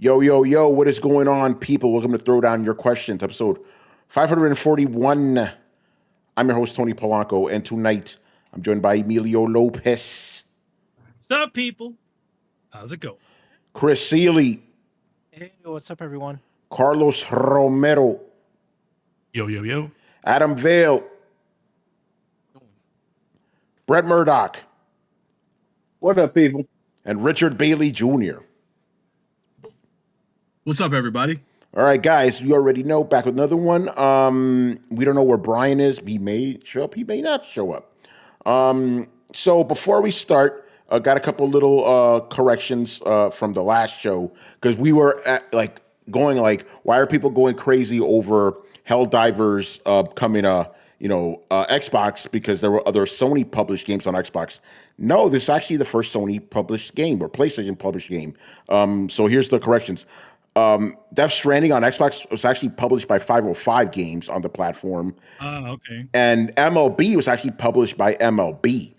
Yo, yo, yo, what is going on, people? Welcome to Throwdown Your Questions, episode 541. I'm your host, Tony Polanco, and tonight I'm joined by Emilio Lopez. What's up, people? How's it going? Chris Seeley. Hey, what's up, everyone? Carlos Romero. Yo, yo, yo. Adam Vale. Brett Murdoch. What up, people? And Richard Bailey Jr. What's up, everybody? All right, guys, you already know, back with another one. We don't know where Brian is. He may show up. He may not show up. So before we start, got a couple little corrections from the last show, because we were going why are people going crazy over Helldivers coming Xbox, because there were other Sony published games on Xbox. No, this is actually the first Sony published game or PlayStation published game. So here's the corrections. Death Stranding on Xbox was actually published by 505 Games on the platform. Okay. And MLB was actually published by MLB.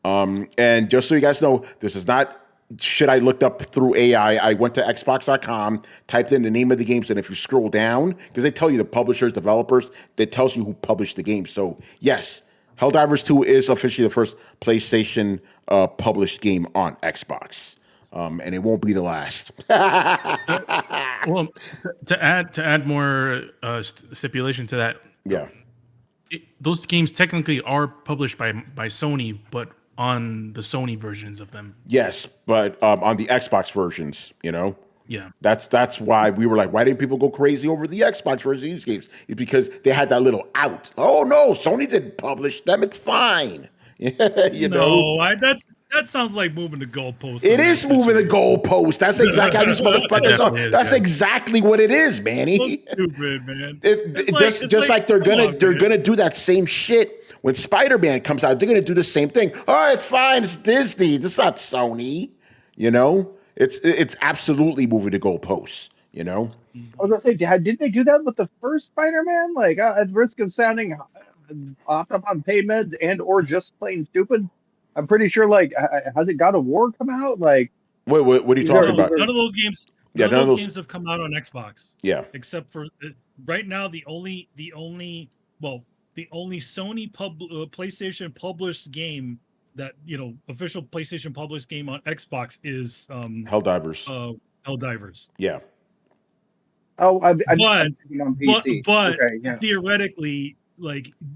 And just so you guys know, this is not shit I looked up through AI. I went to Xbox.com, typed in the name of the games, and if you scroll down, because they tell you the publishers, developers, that tells you who published the game. So yes, Helldivers 2 is officially the first PlayStation published game on Xbox. And it won't be the last. Well, to add more stipulation to that, Yeah. Those games technically are published by Sony, but on the Sony versions of them. Yes, but on the Xbox versions, Yeah. That's why we were like, why didn't people go crazy over the Xbox version of these games? It's because they had that little out. Oh no, Sony didn't publish them. It's fine. That sounds like moving the goalpost. It is moving the goalpost. That's exactly how these motherfuckers are. That's exactly what it is, Manny. So stupid, man. Just like they're gonna do that same shit when Spider-Man comes out. They're gonna do the same thing. Oh, it's fine. It's Disney. It's not Sony. It's absolutely moving the goalposts. I was gonna say, didn't they do that with the first Spider-Man? At risk of sounding off on pay meds and or just plain stupid, I'm pretty sure. Hasn't God of War come out? What are you talking about? None of those games. None of those games have come out on Xbox. Yeah. Except for right now, the only Sony PlayStation published game that official PlayStation published game on Xbox is Helldivers. Helldivers. Yeah. Oh, I'm but PC. Okay, yeah. Theoretically,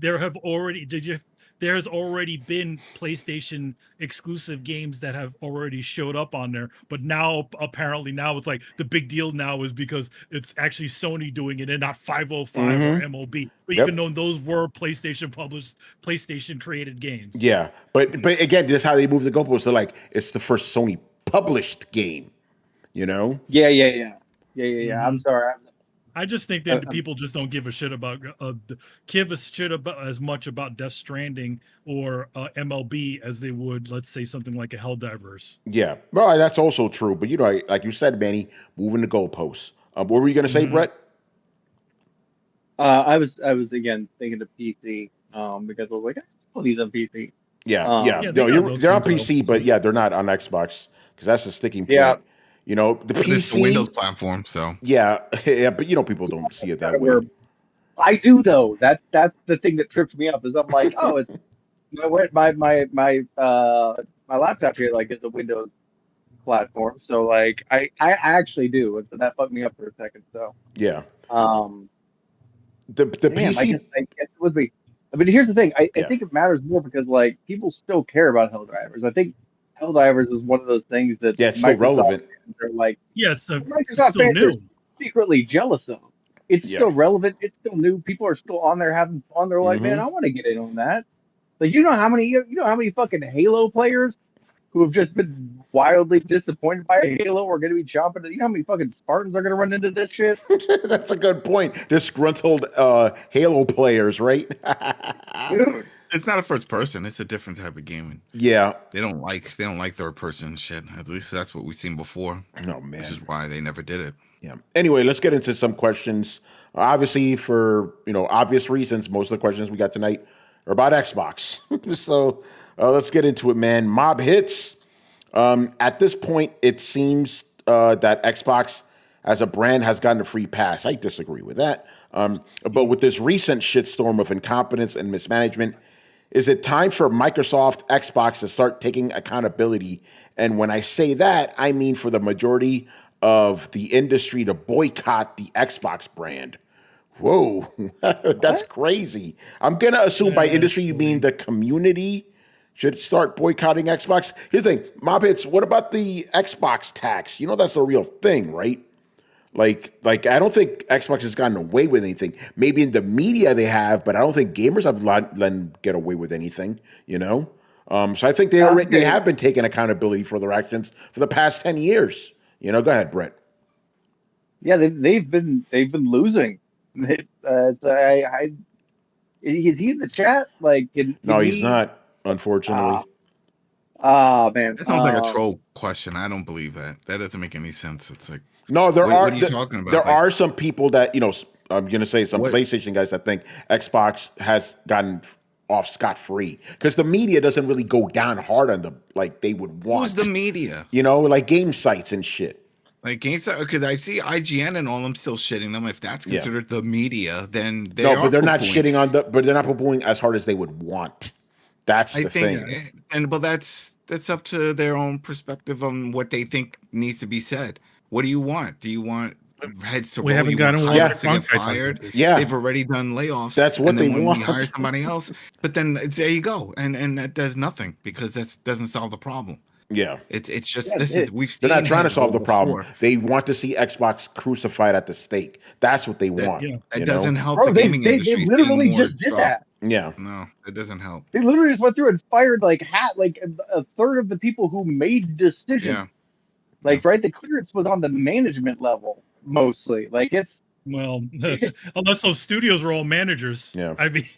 there has already been PlayStation exclusive games that have already showed up on there, but now apparently it's like the big deal now is because it's actually Sony doing it and not 505 or MLB. But even though those were PlayStation published, PlayStation created games. Yeah, but again, this is how they move the goalposts. So it's the first Sony published game. Yeah. Mm-hmm. I'm sorry. I just think that people just don't give a shit about as much about Death Stranding or MLB as they would, let's say, something like a Helldivers. Yeah, well, that's also true. But like you said, Manny, moving the goalposts. What were you gonna say, Brett? I was again thinking of PC because I was like, oh, these on PC. Yeah. No, they're on PC, but they're not on Xbox because that's the sticking point. Yeah. The PC, it's the Windows platform, so yeah, but people don't see it that way. I do though. That's the thing that trips me up is I'm like, oh, it's my laptop here is a Windows platform, so I actually do, and so that fucked me up for a second. So yeah, the PC. I guess it would be. I mean, here's the thing. I think it matters more because people still care about Helldivers. I think Helldivers is one of those things that it's so relevant. They're Microsoft still new. Secretly jealous of. It's still relevant. It's still new. People are still on there having fun. They're like, man, I want to get in on that. You know how many fucking Halo players who have just been wildly disappointed by Halo are going to be chomping. You know how many fucking Spartans are going to run into this shit? That's a good point. Disgruntled Halo players, right? Dude. It's not a first person. It's a different type of gaming. Yeah, they don't like third person shit. At least that's what we've seen before. Oh man, this is why they never did it. Yeah. Anyway, let's get into some questions. Obviously, for obvious reasons, most of the questions we got tonight are about Xbox. So let's get into it, man. Mob hits. At this point, it seems that Xbox as a brand has gotten a free pass. I disagree with that. But with this recent shitstorm of incompetence and mismanagement, is it time for Microsoft, Xbox to start taking accountability? And when I say that, I mean for the majority of the industry to boycott the Xbox brand. Whoa, that's crazy. I'm going to assume by industry you mean the community should start boycotting Xbox. Here's the thing, Mobhits, what about the Xbox tax? You know that's a real thing, right? Like I don't think Xbox has gotten away with anything. Maybe in the media they have, but I don't think gamers have let them get away with anything, you know? So I think they have been taking accountability for their actions for the past 10 years. You know, go ahead, Brett. Yeah, they've been losing. Is he in the chat? Like, No, he's not, unfortunately. Man, That sounds like a troll question. I don't believe that. That doesn't make any sense. It's like, no, what are you talking about? There are some people that, you know, I'm going to say some PlayStation guys that think Xbox has gotten off scot-free because the media doesn't really go down hard on them like they would want. Who's the media? You know, like game sites and shit. Like GameStop, because I see IGN and all them still shitting them. If that's considered the media, then they but they're not shitting on but they're not poo-pooing as hard as they would want. That's the thing. But that's up to their own perspective on what they think needs to be said. What do you want? Do you want heads to roll? We haven't gotten to get fired. Yeah, they've already done layoffs. That's what they want. We hire somebody else, but then there you go, and that does nothing because that doesn't solve the problem. Yeah, it's just we've seen. They're not trying to solve the problem. They want to see Xbox crucified at the stake. That's what they want. It doesn't help the gaming industry. They literally just did that. Yeah, no, it doesn't help. They literally just went through and fired like a third of the people who made decisions. Yeah. Like, right, the clearance was on the management level mostly. Like, it's unless those studios were all managers. Yeah, I mean,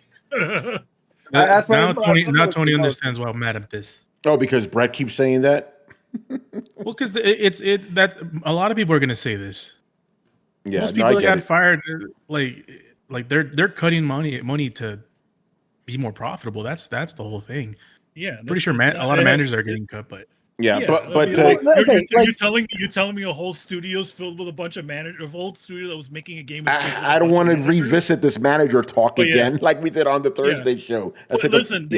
now Tony understands why I'm mad at this. Oh, because Brett keeps saying that. Well, because that a lot of people are going to say this. Yeah, most people that got fired, like they're cutting money to be more profitable. That's the whole thing. Yeah, pretty sure a lot of managers are getting cut, but but you're telling me a whole studio's filled with a bunch of managers, a whole studio that was making a game. I don't want to revisit this manager talk again, like we did on the Thursday show. Listen,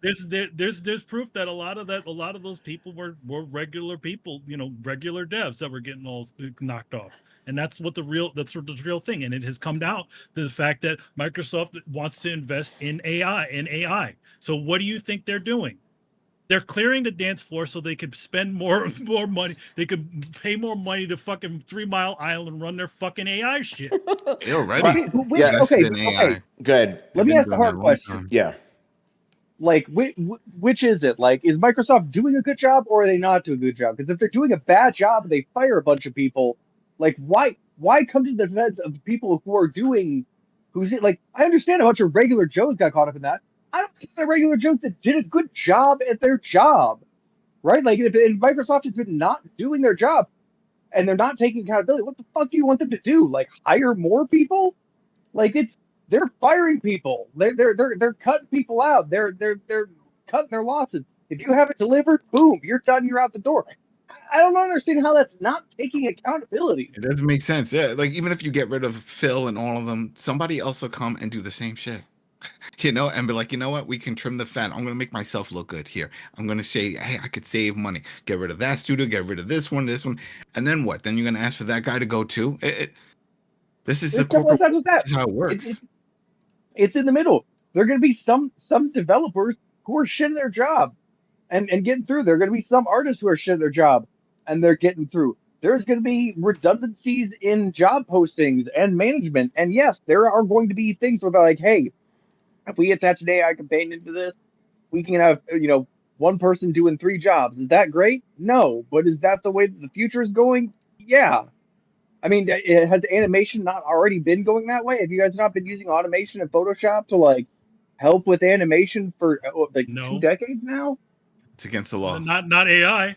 there's proof that a lot of those people were regular people, you know, regular devs that were getting all knocked off. And that's the real thing. And it has come down to the fact that Microsoft wants to invest in AI. So what do you think they're doing? They're clearing the dance floor so they can spend more money. They could pay more money to fucking 3 Mile Island run their fucking AI shit. They're already okay. Good. Let me ask a hard question. Yeah. Like, which is it? Like, is Microsoft doing a good job or are they not doing a good job? Because if they're doing a bad job and they fire a bunch of people, like, why come to the defense of people who are doing, like, I understand a bunch of regular Joes got caught up in that. I don't think the regular Joes that did a good job at their job, right? Like, if Microsoft has been not doing their job and they're not taking accountability, what the fuck do you want them to do? Like, hire more people? Like, they're firing people. They're cutting people out. They're cutting their losses. If you have it delivered, boom, you're done. You're out the door. I don't understand how that's not taking accountability. It doesn't make sense. Yeah, like even if you get rid of Phil and all of them, somebody else will come and do the same shit. You know, and be like, you know what? We can trim the fat. I'm gonna make myself look good here. I'm gonna say, hey, I could save money. Get rid of that studio. Get rid of this one, and then what? Then you're gonna ask for that guy to go too. This is the corporate. This is how it works. It's in the middle. There are going to be some developers who are shitting their job and getting through. There are going to be some artists who are shitting their job and they're getting through. There's going to be redundancies in job postings and management. And yes, there are going to be things where they're like, hey, if we attach an AI companion to this, we can have, one person doing 3 jobs. Is that great? No. But is that the way that the future is going? Yeah. I mean, has animation not already been going that way? Have you guys not been using automation and Photoshop to like help with animation for 2 decades now? It's against the law. Not AI.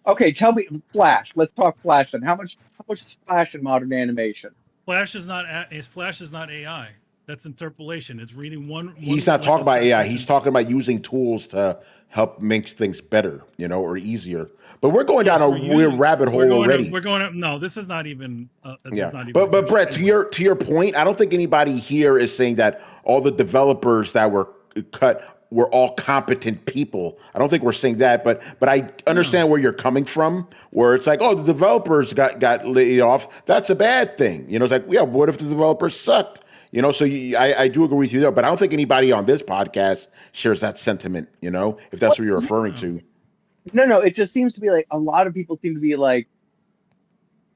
Okay, tell me Flash. Let's talk Flash then. How much is Flash in modern animation? Flash is not AI. That's interpolation. It's reading one. He's not like talking a about AI. sentence. He's talking about using tools to help make things better, or easier. But we're going down a weird rabbit hole already. We're going. No, this is not even. Yeah, not even but Brett, to your point, I don't think anybody here is saying that all the developers that were cut were all competent people. I don't think we're saying that, but I understand where you're coming from, where it's like, oh, the developers got laid off. That's a bad thing. It's like, yeah, what if the developers sucked? So I do agree with you there, but I don't think anybody on this podcast shares that sentiment, if that's what you're referring to. No, it just seems to be like a lot of people seem to be like,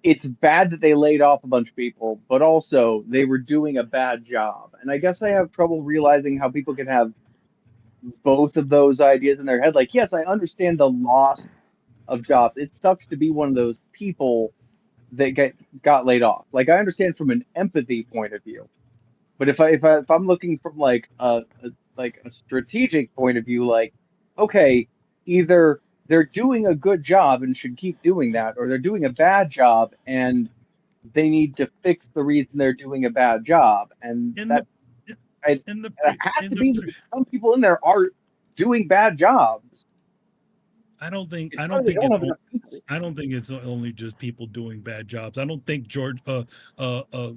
it's bad that they laid off a bunch of people, but also they were doing a bad job. And I guess I have trouble realizing how people can have both of those ideas in their head. Like, yes, I understand the loss of jobs. It sucks to be one of those people that got laid off. Like, I understand from an empathy point of view. But if I'm looking from like a strategic point of view, like, okay, either they're doing a good job and should keep doing that, or they're doing a bad job and they need to fix the reason they're doing a bad job. And it has to be that some people in there are doing bad jobs. I don't think it's only just people doing bad jobs. I don't think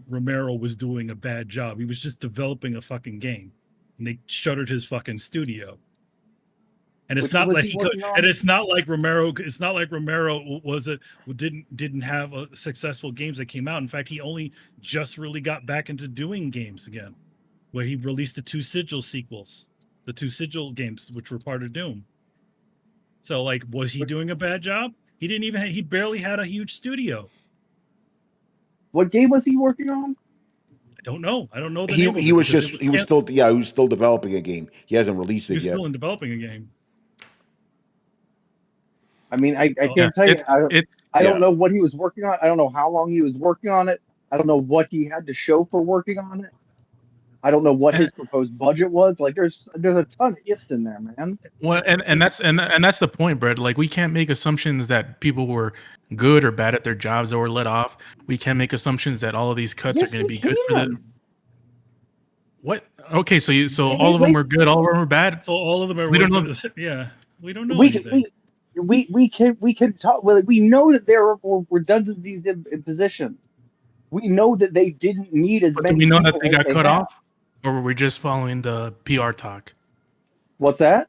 Romero was doing a bad job. He was just developing a fucking game, and they shuttered his fucking studio. And it's not like he could. And it's not like Romero. It's not like Romero didn't have successful games that came out. In fact, he only just really got back into doing games again, where he released the 2 Sigil sequels, the 2 Sigil games, which were part of Doom. So, like, was he doing a bad job? He barely had a huge studio. What game was he working on? I don't know. I don't know the name. He was still developing a game. He hasn't released it yet. He's still in developing a game. I mean, I can't tell you. I don't know what he was working on. I don't know how long he was working on it. I don't know what he had to show for working on it. I don't know what his proposed budget was. Like, there's a ton of ifs in there, man. Well, and that's the point, Brett. Like, we can't make assumptions that people were good or bad at their jobs or were let off. We can't make assumptions that all of these cuts are going to be good for them. What? Okay, so all of them were good, all of them were bad. So all of them are. We don't know. Yeah, we don't know. We can talk. Well, we know that there are redundancies in positions. We know that they didn't need as many. Do we know that they got cut off, or were we just following the PR talk? What's that?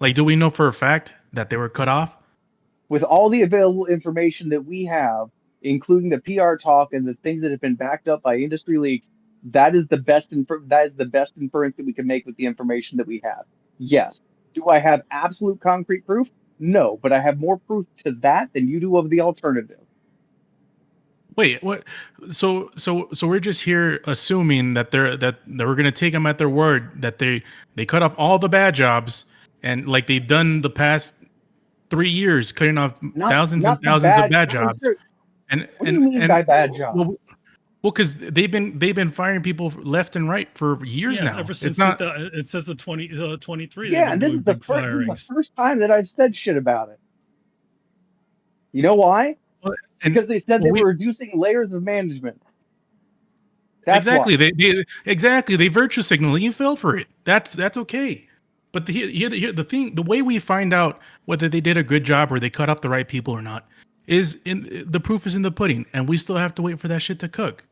Like, do we know for a fact that they were cut off? With all the available information that we have, including the PR talk and the things that have been backed up by industry leaks, that is the best inference that we can make with the information that we have. Yes. Do I have absolute concrete proof? No, but I have more proof to that than you do of the alternative. Wait, what? So we're just here assuming that we're going to take them at their word that they cut off all the bad jobs, and like they've done the past 3 years, cutting off thousands and thousands of bad jobs. What do you mean by bad jobs? Well, because they've been firing people left and right for years now. Ever since it says the 23. Yeah, and this is the first time that I've said shit about it. You know why? Because they said they were reducing layers of management. That's exactly. Why. They virtue signal. You fell for it. That's okay. But the way we find out whether they did a good job or they cut up the right people or not is the proof is in the pudding, and we still have to wait for that shit to cook.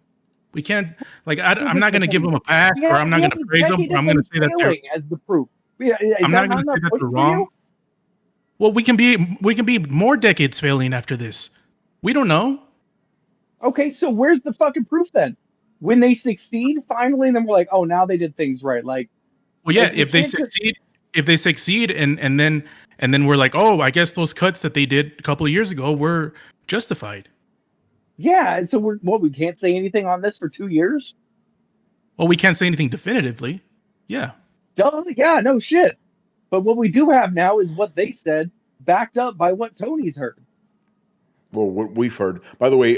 We can't I'm not going to give them a pass, or I'm not going to praise them, or I'm going to say that they're as the proof. I'm not going to say that they're wrong. Well, we can be more decades failing after this. We don't know. Okay, so where's the fucking proof then? When they succeed finally, and then we're like, oh, now they did things right. Like, well, yeah, if they succeed, and then we're like, oh, I guess those cuts that they did a couple of years ago were justified. Yeah, so we can't say anything on this for 2 years? Well, we can't say anything definitively. Yeah. Duh, yeah, no shit. But what we do have now is what they said, backed up by what Tony's heard. Well, what we've heard. By the way,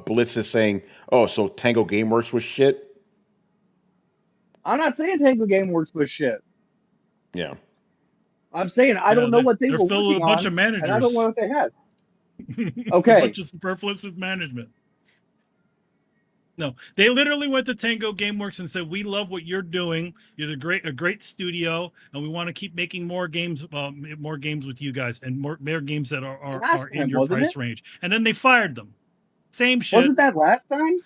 Blitz is saying, oh, so Tango Gameworks was shit? I'm not saying Tango Gameworks was shit. Yeah. I'm saying I don't know what they were working on. They're filled with a bunch of managers. And I don't know what they had. Okay. A bunch of superfluous with management. No, they literally went to Tango GameWorks and said, "We love what you're doing. You're a great studio, and we want to keep making more games with you guys, and more games that are in time, your wasn't price it? range." And then they fired them. Same shit. Wasn't that last time?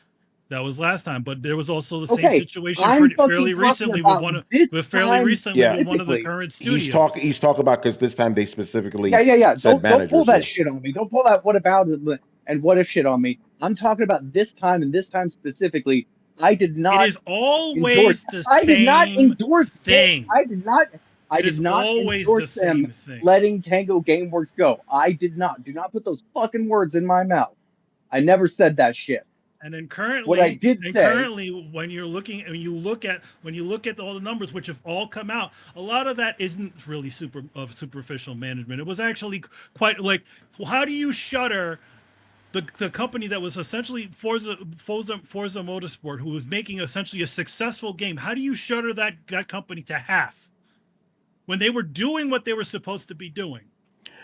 That was last time, but there was also the same Okay, situation I'm fairly talking recently about this with time one of the specifically. current studios. He's talking about because this time they specifically Yeah. said Don't pull managers. that shit on me. Don't pull that what about it and what if shit on me. I'm talking about this time and this time specifically. I did It not is always endorse. the I did not same endorse thing. I did not. I It did is not always the endorse them same thing. letting Tango GameWorks go. I did not. Do not put those fucking words in my mouth. I never said that shit. And then What I did say, currently, when you look at all the numbers, which have all come out, a lot of that isn't really superficial management. It was actually quite like, how do you shutter the company that was essentially Forza Motorsport, who was making essentially a successful game? How do you shutter that company to half when they were doing what they were supposed to be doing?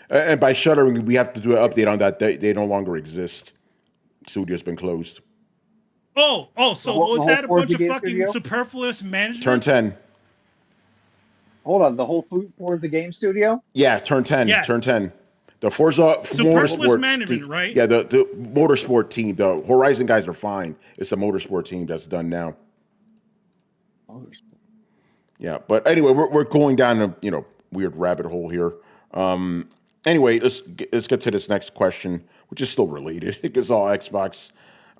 And by shuttering, we have to do an update on that. They no longer exist. Studio's been closed. So was that a bunch of fucking studio? superfluous management? Turn 10. Hold on, the whole Forza Game Studio? Yeah, turn 10. Yes. Turn 10. The Forza Superfluous Motorsport management, team, right? Yeah, the Motorsport team. The Horizon guys are fine. It's the Motorsport team that's done now. Yeah, but anyway, we're going down a weird rabbit hole here. Anyway, let's get to this next question, which is still related. It's all Xbox.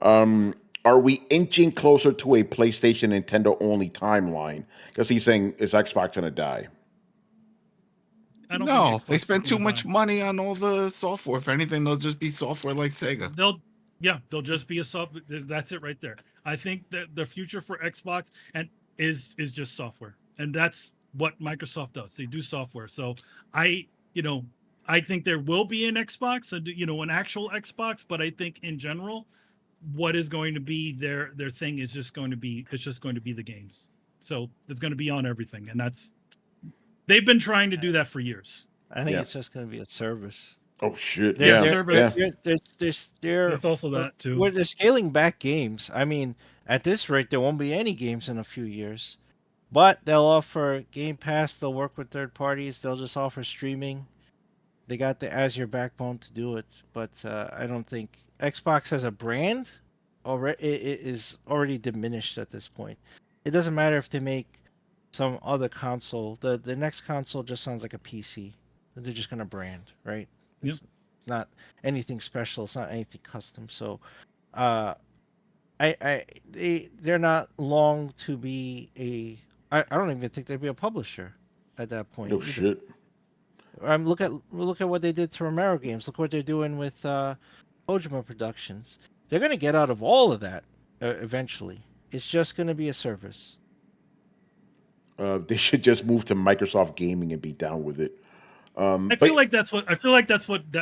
Are we inching closer to a PlayStation Nintendo only timeline? Because he's saying, is Xbox gonna die? I don't No, think they Xbox spend is too gonna much die. money on all the software. If anything, they'll just be software like Sega. They'll just be a software. That's it right there. I think that the future for Xbox is just software, and that's what Microsoft does. They do software. So I think there will be an Xbox, an actual Xbox, but I think in general, what is going to be their thing is just going to be the games. So it's going to be on everything, and they've been trying to do that for years. I think it's just going to be a service. Oh shit! They're Yeah, service. yeah. There's also that too. They're scaling back games. I mean, at this rate, there won't be any games in a few years. But they'll offer Game Pass. They'll work with third parties. They'll just offer streaming. They got the Azure backbone to do it. But I don't think Xbox as a brand it is already diminished at this point. It doesn't matter if they make some other console. The next console just sounds like a PC. They're just gonna brand, right? It's not anything special. It's not anything custom. So, they're not long to be a. I don't even think they'd be a publisher at that point. Oh shit! Look at what they did to Romero Games. Look what they're doing with Kojima Productions. They're gonna get out of all of that eventually. It's just gonna be a service. They should just move to Microsoft Gaming and be down with it. I feel like that's what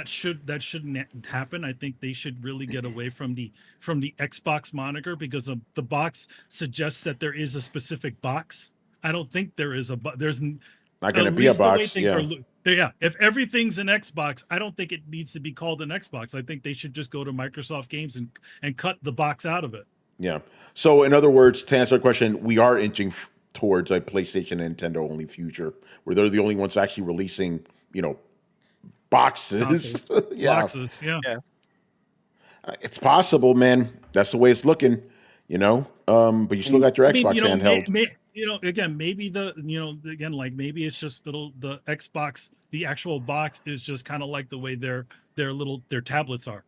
shouldn't happen. I think they should really get away from the Xbox moniker, because the box suggests that there is a specific box. I don't think there is there's not going to be a box. If everything's an Xbox, I don't think it needs to be called an Xbox. I think they should just go to Microsoft Games and cut the box out of it. Yeah. So in other words, to answer the question, we are inching towards a PlayStation and Nintendo only future, where they're the only ones actually releasing, boxes. Boxes, yeah. It's possible, man. That's the way it's looking, but you still got your Xbox handheld. Maybe it's just the Xbox, the actual box is just kind of like the way their tablets are.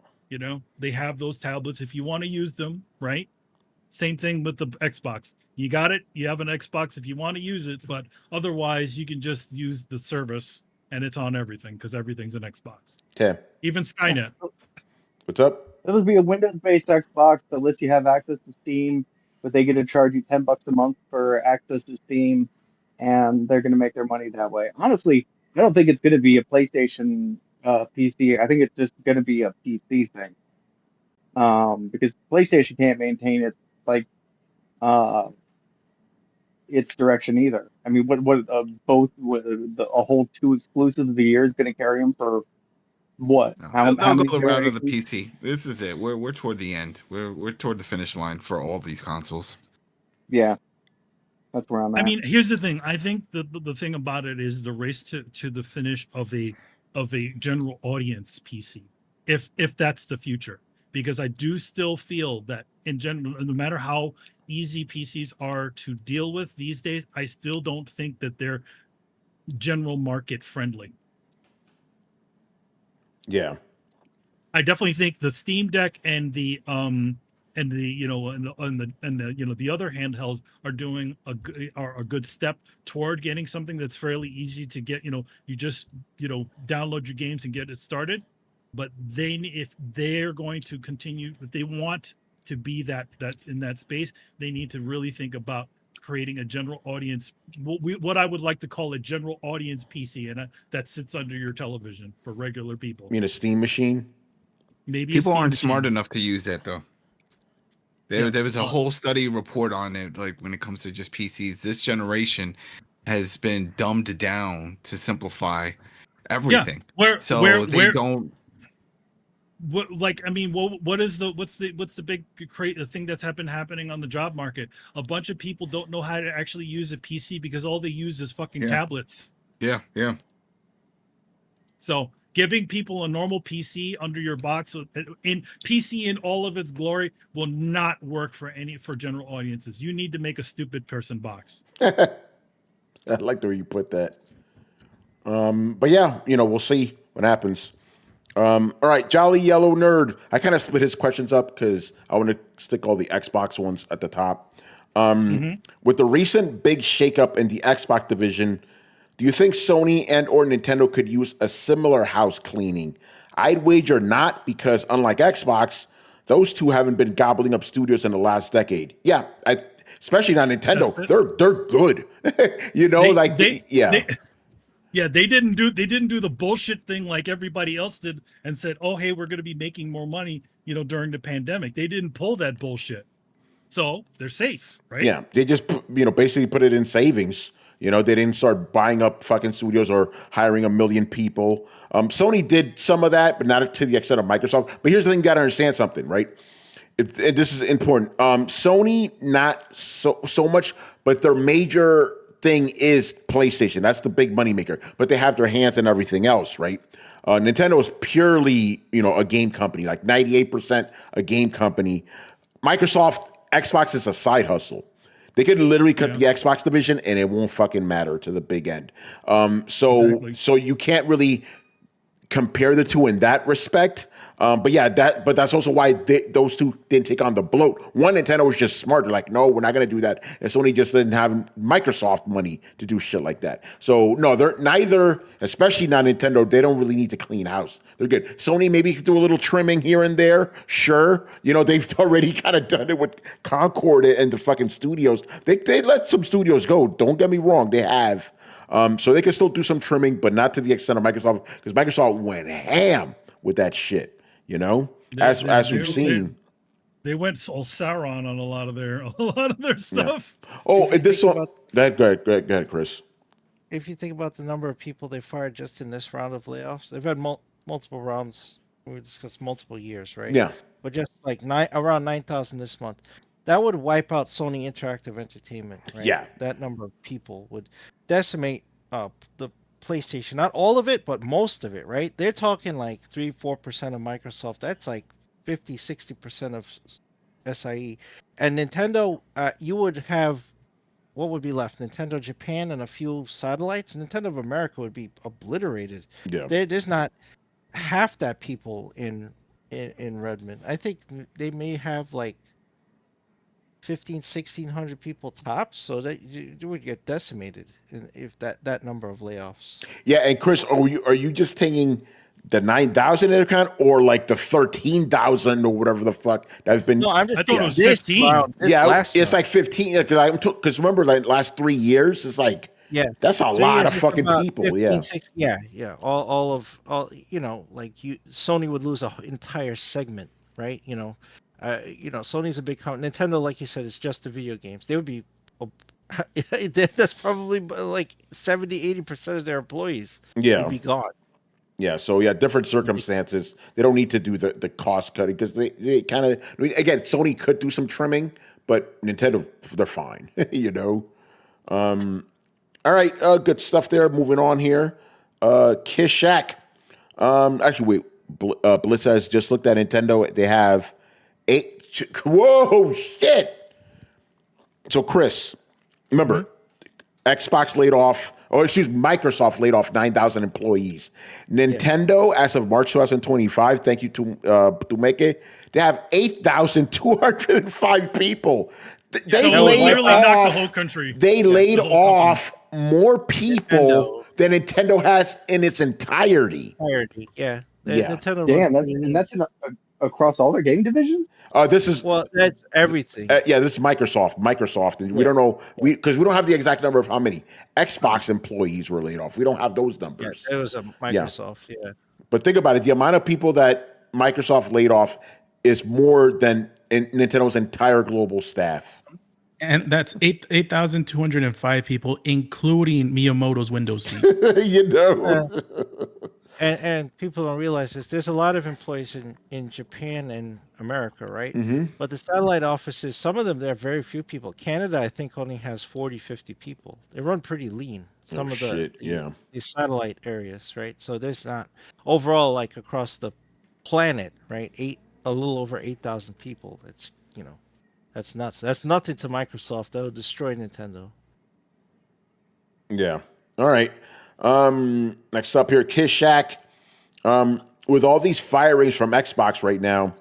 They have those tablets if you want to use them, right? Same thing with the Xbox. You got it. You have an Xbox if you want to use it, but otherwise you can just use the service, and it's on everything because everything's an Xbox. Okay. Even Skynet. What's up? It'll be a Windows-based Xbox that lets you have access to Steam, but they get to charge you $10 a month for access to Steam, and they're going to make their money that way. Honestly, I don't think it's going to be a PlayStation PC. I think it's just going to be a PC thing, because PlayStation can't maintain its direction either. I mean, a whole 2 exclusives of the year is going to carry them for What? No, How they'll many go the route of the generations? PC. This is it. We're toward the end. We're toward the finish line for all these consoles. Yeah, that's where I'm I at. mean, here's the thing. I think the thing about it is the race to the finish of a general audience PC, if that's the future. Because I do still feel that in general, no matter how easy PCs are to deal with these days, I still don't think that they're general market friendly. Yeah. I definitely think the Steam Deck and the you know and the you know the other handhelds are doing are a good step toward getting something that's fairly easy to get. You know, you just download your games and get it started. But if they're going to continue, if they want to be that's in that space, they need to really think about creating a general audience, what I would like to call a general audience PC, and that sits under your television for regular people. I mean, a Steam machine. Maybe People a Steam aren't machine. smart enough to use that though. There was a whole study report on it, like when it comes to just PCs. This generation has been dumbed down to simplify everything. Yeah. They don't. What, like, I mean, what's the big thing that's happening on the job market? A bunch of people don't know how to actually use a PC because all they use is fucking tablets. Yeah. So giving people a normal PC under your box in PC in all of its glory will not work for general audiences. You need to make a stupid person box. I like the way you put that. But yeah, we'll see what happens. All right, Jolly Yellow Nerd. I kind of split his questions up because I want to stick all the Xbox ones at the top. With the recent big shakeup in the Xbox division, do you think Sony and or Nintendo could use a similar house cleaning? I'd wager not, because unlike Xbox, those two haven't been gobbling up studios in the last decade. Yeah, especially not Nintendo. They're good. They didn't do the bullshit thing like everybody else did and said, "Oh, hey, we're going to be making more money, during the pandemic." They didn't pull that bullshit. So, they're safe, right? Yeah, they just basically put it in savings. They didn't start buying up fucking studios or hiring 1 million people. Sony did some of that, but not to the extent of Microsoft. But here's the thing: you got to understand something, right? This is important. Sony, not so much, but their major thing is PlayStation. That's the big moneymaker. But they have their hands in everything else, right? Nintendo is purely, a game company, like 98% a game company. Xbox is a side hustle. They could literally cut the Xbox division and it won't fucking matter to the big end. So you can't really compare the two in that respect. But that's also why those two didn't take on the bloat. One, Nintendo was just smart. They're like, no, we're not going to do that. And Sony just didn't have Microsoft money to do shit like that. So no, they're neither, especially not Nintendo. They don't really need to clean house. They're good. Sony maybe could do a little trimming here and there. Sure. They've already kind of done it with Concord and the fucking studios. They let some studios go. Don't get me wrong. They have. So they can still do some trimming, but not to the extent of Microsoft, because Microsoft went ham with that shit. As we've seen, they went all Sauron on a lot of their stuff. Yeah. Oh, and this one. Go ahead, Chris. If you think about the number of people they fired just in this round of layoffs, they've had multiple rounds. We discussed multiple years, right? Yeah. But just like around 9,000 this month, that would wipe out Sony Interactive Entertainment, right? Yeah. That number of people would decimate the PlayStation, not all of it, but most of it, right? They're talking like 3-4% of Microsoft. That's like 50-60% of SIE. And Nintendo, you would have, what would be left? Nintendo Japan and a few satellites. Nintendo of America would be obliterated. Yeah. There's not half that people in Redmond. I think they may have like 1,600 people tops, so that you would get decimated if that number of layoffs. Yeah, and Chris, are you just taking the 9,000 into account, or like the 13,000 or whatever the fuck that's been? No, I'm just I thought it was this 15. round, this Yeah, last it's round. like 15. Because remember, like last 3 years, it's like that's a 3 lot years of is fucking about people. 15, 16, yeah. All like Sony would lose an entire segment, right? Sony's a big company. Nintendo, like you said, is just the video games. They would be, that's probably like 70-80% of their employees would be gone. Yeah, so yeah, different circumstances. They don't need to do the cost cutting because they kind of, again, Sony could do some trimming, but Nintendo, they're fine, you know. All right, good stuff there. Moving on here. Kiss Shack. Actually, wait. Blitz has just looked at Nintendo. They have 8. Whoa, shit. So, Chris, remember, Xbox laid off, Microsoft laid off 9,000 employees. Nintendo, as of March 2025, thank you to make it, they have 8,205 people. They laid knocked off the whole country. They laid off more people than Nintendo has in its entirety. Yeah. Yeah. Nintendo Damn, that's across all their game divisions. This is that's everything. Yeah, this is Microsoft, and we don't know because we don't have the exact number of how many Xbox employees were laid off. We don't have those numbers. It was a Microsoft. Yeah. But think about it: the amount of people that Microsoft laid off is more than Nintendo's entire global staff. And that's 8,205 people, including Miyamoto's Windows seat. You know. And people don't realize this. There's a lot of employees in Japan and America, right? Mm-hmm. But the satellite offices, some of them, there are very few people. Canada, I think, only has 40, 50 people. They run pretty lean. Some of the satellite areas, right? So there's not overall, like across the planet, right? A little over 8,000 people. It's that's nuts. That's nothing to Microsoft. That would destroy Nintendo. Yeah. All right. Next up here, Kiss Shack. With all these firings from Xbox right now,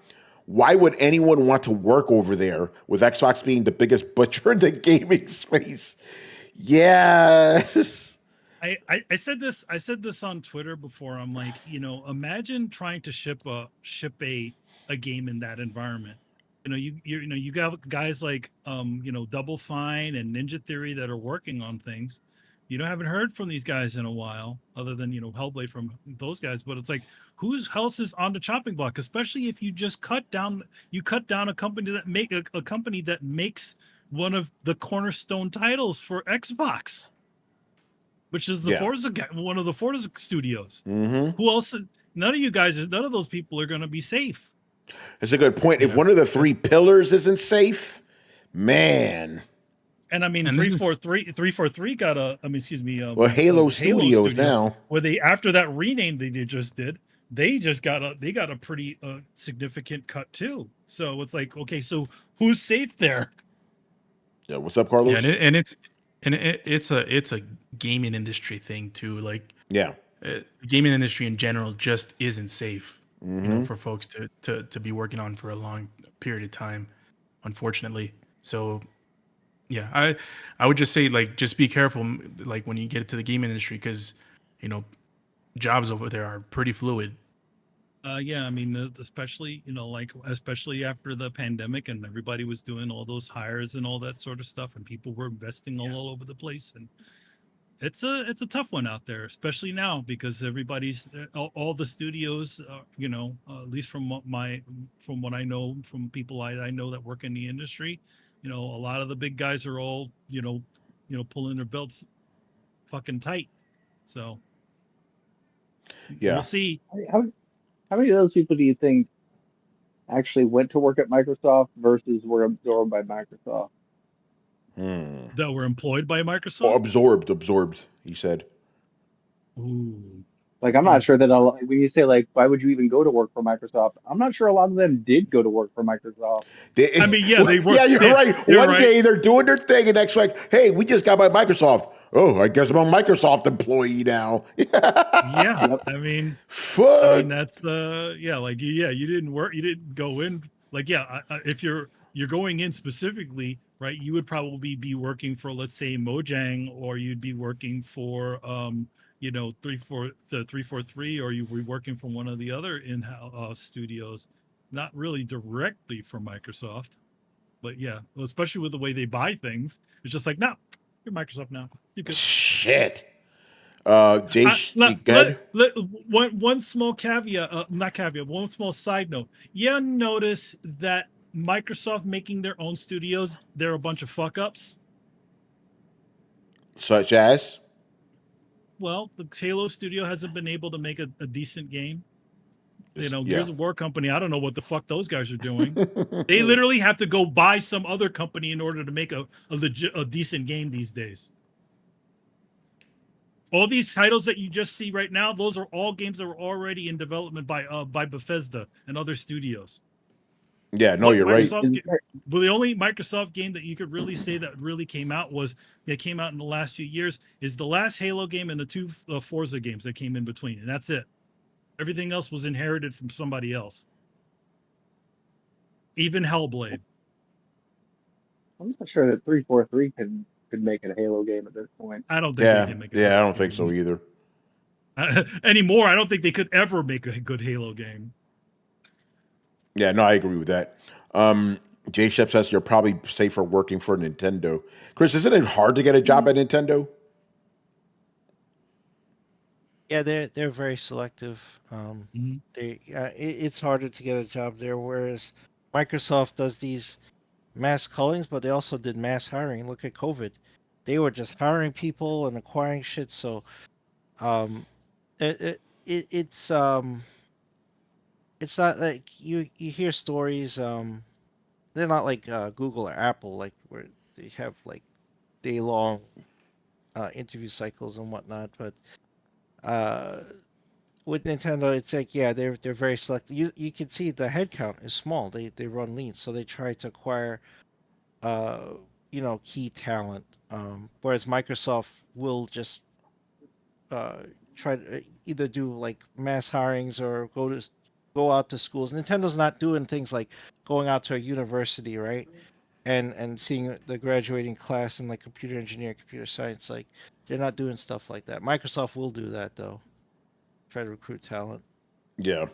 why would anyone want to work over there with Xbox being the biggest butcher in the gaming space? Yes. I said this on Twitter before. I'm like, imagine trying to ship a game in that environment. You got guys like Double Fine and Ninja Theory that are working on things. You haven't heard from these guys in a while, other than Hellblade from those guys. But it's like, who else is on the chopping block? Especially if you just cut down a company that makes one of the cornerstone titles for Xbox, which is the Forza, one of the Forza studios. Mm-hmm. Who else? None of those people are going to be safe. That's a good point. If one of the 3 pillars isn't safe, man. And I mean, 343 got Halo Studios now. Where they, after that rename they just did, they got a pretty significant cut too. So it's like, okay, so who's safe there? Yeah, what's up, Carlos? Yeah, it's a gaming industry thing too. Like, gaming industry in general just isn't safe. For folks to be working on for a long period of time, unfortunately. So, yeah, I would just say, like, just be careful, like, when you get to the gaming industry, because, jobs over there are pretty fluid. Yeah, I mean, especially after the pandemic and everybody was doing all those hires and all that sort of stuff, and people were investing all over the place, and it's a tough one out there, especially now, because everybody's all the studios, at least from what I know from people I know that work in the industry, a lot of the big guys are all pulling their belts fucking tight. So we'll see. How many of those people do you think actually went to work at Microsoft versus were absorbed by Microsoft? That were employed by Microsoft? Oh, absorbed, he said. Ooh. Like, I'm not sure that when you say, like, why would you even go to work for Microsoft? I'm not sure a lot of them did go to work for Microsoft. They were. Yeah, you're right. One day they're doing their thing, and next like, hey, we just got by Microsoft. Oh, I guess I'm a Microsoft employee now. Yeah, I mean, that's you didn't work, you didn't go in. Like, if you're going in specifically, right, you would probably be working for, let's say, Mojang, or you'd be working for 343, or you were working for one of the other in-house studios, not really directly for Microsoft. But yeah, especially with the way they buy things, it's just like, no, you're Microsoft now. You could. Shit. One small caveat, one small side note. Yeah, notice that Microsoft making their own studios, they're a bunch of fuck ups. Such as? Well, the Halo studio hasn't been able to make a decent game. You know, Yeah. Gears of War company, I don't know what the fuck those guys are doing. They literally have to go buy some other company in order to make a decent game these days. All these titles that you just see right now, those are all games that were already in development by Bethesda and other studios. Yeah, no, you're right. Well, the only Microsoft game that you could really say that really came out in the last few years is the last Halo game and the two Forza games that came in between, and that's it. Everything else was inherited from somebody else. Even Hellblade. I'm not sure that 343 could make it a Halo game at this point. I don't think they can make it. Yeah, I don't think so either. Anymore, I don't think they could ever make a good Halo game. Yeah, no, I agree with that. J Shep says you're probably safer working for Nintendo. Chris, isn't it hard to get a job at Nintendo? Yeah, they're very selective. It's harder to get a job there, whereas Microsoft does these mass callings, but they also did mass hiring. Look at COVID; they were just hiring people and acquiring shit. So, it's not like you hear stories. They're not like Google or Apple, like where they have like day-long interview cycles and whatnot. But with Nintendo, it's like they're very selective. You can see the headcount is small. They run lean, so they try to acquire key talent. Whereas Microsoft will just try to either do like mass hirings or go out to schools. Nintendo's not doing things like going out to a university, right? And seeing the graduating class in like computer engineering, computer science. Like they're not doing stuff like that. Microsoft will do that though. Try to recruit talent. Yeah.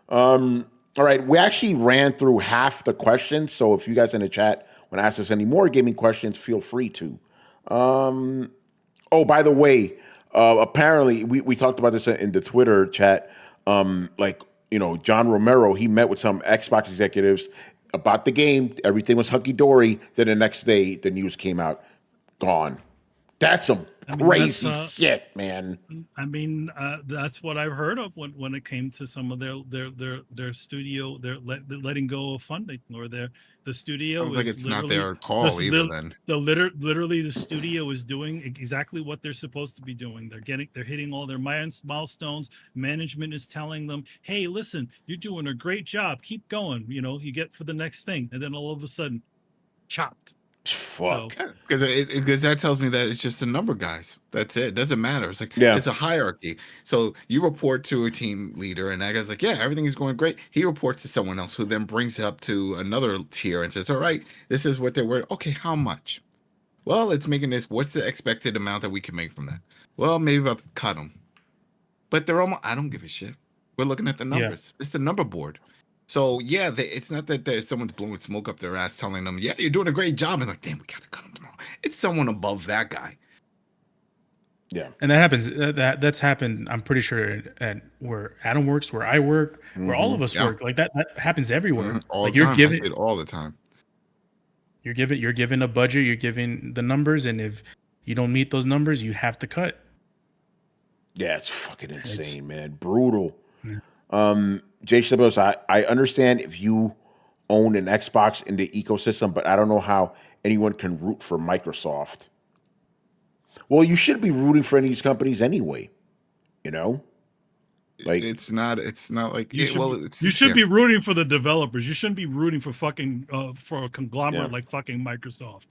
All right. We actually ran through half the questions. So if you guys in the chat want to ask us any more gaming questions, feel free to. Oh, by the way, apparently we talked about this in the Twitter chat. John Romero, he met with some Xbox executives about the game. Everything was hunky-dory. Then the next day, the news came out. Gone. That's some crazy shit, man. I mean, that's what I've heard of when it came to some of their studio, they're letting go of funding, or the studio. Sounds like it's not their call either. Then literally the studio is doing exactly what they're supposed to be doing. They're hitting all their milestones. Management is telling them, "Hey, listen, you're doing a great job. Keep going. You get for the next thing," and then all of a sudden, chopped. Fuck. Because that tells me that it's just a number, guys. That's it. It doesn't matter. It's like it's a hierarchy. So you report to a team leader, and that guy's like, "Yeah, everything is going great." He reports to someone else, who then brings it up to another tier and says, "All right, this is what they're worth. Okay, how much? Well, it's making this. What's the expected amount that we can make from that? Well, maybe about to cut them. But they're almost. I don't give a shit. We're looking at the numbers. It's the number board." So it's not that someone's blowing smoke up their ass telling them, "Yeah, you're doing a great job," and like, "Damn, we gotta cut them tomorrow." It's someone above that guy. Yeah, and that happens. That's happened. I'm pretty sure at where Adam works, where I work, where all of us work. Like that happens everywhere. All like the time. I see it all the time. You're given a budget. You're given the numbers, and if you don't meet those numbers, you have to cut. Yeah, it's fucking insane, man. Brutal. Yeah. Jay Sibos, I understand if you own an Xbox in the ecosystem, but I don't know how anyone can root for Microsoft. Well, you should be rooting for any of these companies anyway. Like it's not like you should be rooting for the developers. You shouldn't be rooting for fucking for a conglomerate like fucking Microsoft.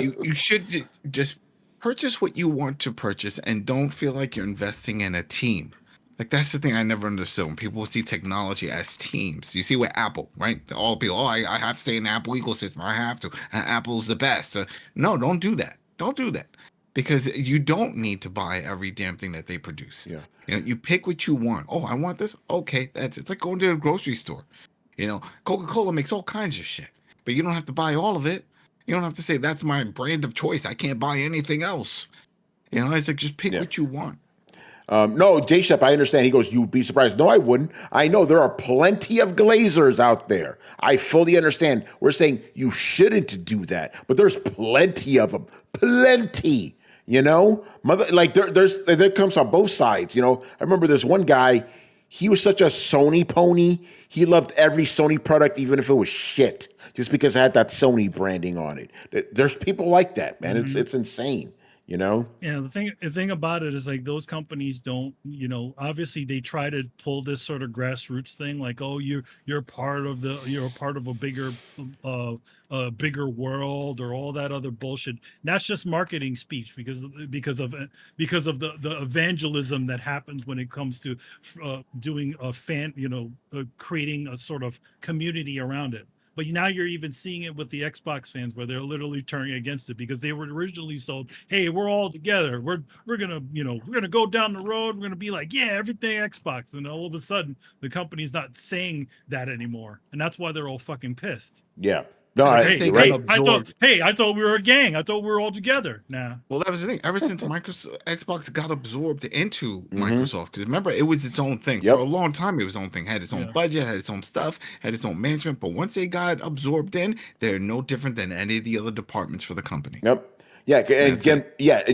you should just purchase what you want to purchase and don't feel like you're investing in a team. Like, that's the thing I never understood. When people see technology as teams, you see with Apple, right? All people, I have to stay in the Apple ecosystem. I have to. Apple's the best. No, don't do that. Don't do that. Because you don't need to buy every damn thing that they produce. Yeah. You pick what you want. Oh, I want this. Okay, that's it. It's like going to a grocery store. Coca-Cola makes all kinds of shit, but you don't have to buy all of it. You don't have to say that's my brand of choice. I can't buy anything else. It's like just pick what you want. No, J Shep, I understand. He goes, "You'd be surprised." No, I wouldn't. I know there are plenty of glazers out there. I fully understand. We're saying you shouldn't do that, but there's plenty of them. Plenty. You know, there comes on both sides. You know, I remember there's one guy. He was such a Sony pony. He loved every Sony product, even if it was shit, just because it had that Sony branding on it. There's people like that, man. It's insane. You know? Yeah, the thing about it is like those companies don't, obviously they try to pull this sort of grassroots thing, like, oh, you're part of a bigger world or all that other bullshit. And that's just marketing speech because of the evangelism that happens when it comes to doing a fan, creating a sort of community around it. But now you're even seeing it with the Xbox fans where they're literally turning against it because they were originally sold, hey, we're all together. We're gonna go down the road. We're gonna be like, yeah, everything Xbox. And all of a sudden the company's not saying that anymore. And that's why they're all fucking pissed. Yeah. No, I thought we were a gang. I thought we were all together. Nah. Well, that was the thing. Ever since Xbox got absorbed into Microsoft, because remember, it was its own thing. For a long time, it was its own thing. Had its own budget, had its own stuff, had its own management. But once they got absorbed in, they're no different than any of the other departments for the company. Yep. Yeah, and again,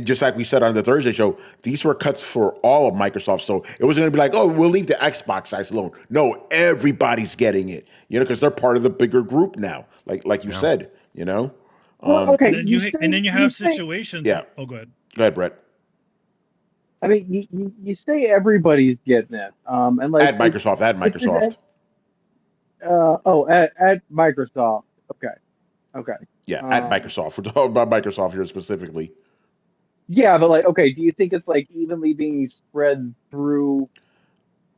just like we said on the Thursday show, these were cuts for all of Microsoft. So it wasn't going to be like, oh, we'll leave the Xbox size alone. No, everybody's getting it, because they're part of the bigger group now. Like you said, Well, okay. And then you have situations. Yeah. Oh, go ahead. Go ahead, Brett. I mean, you say everybody's getting it, and like Add Microsoft. at Microsoft. Okay. Yeah, at Microsoft. We're talking about Microsoft here specifically. Yeah, but like, okay, do you think it's like evenly being spread through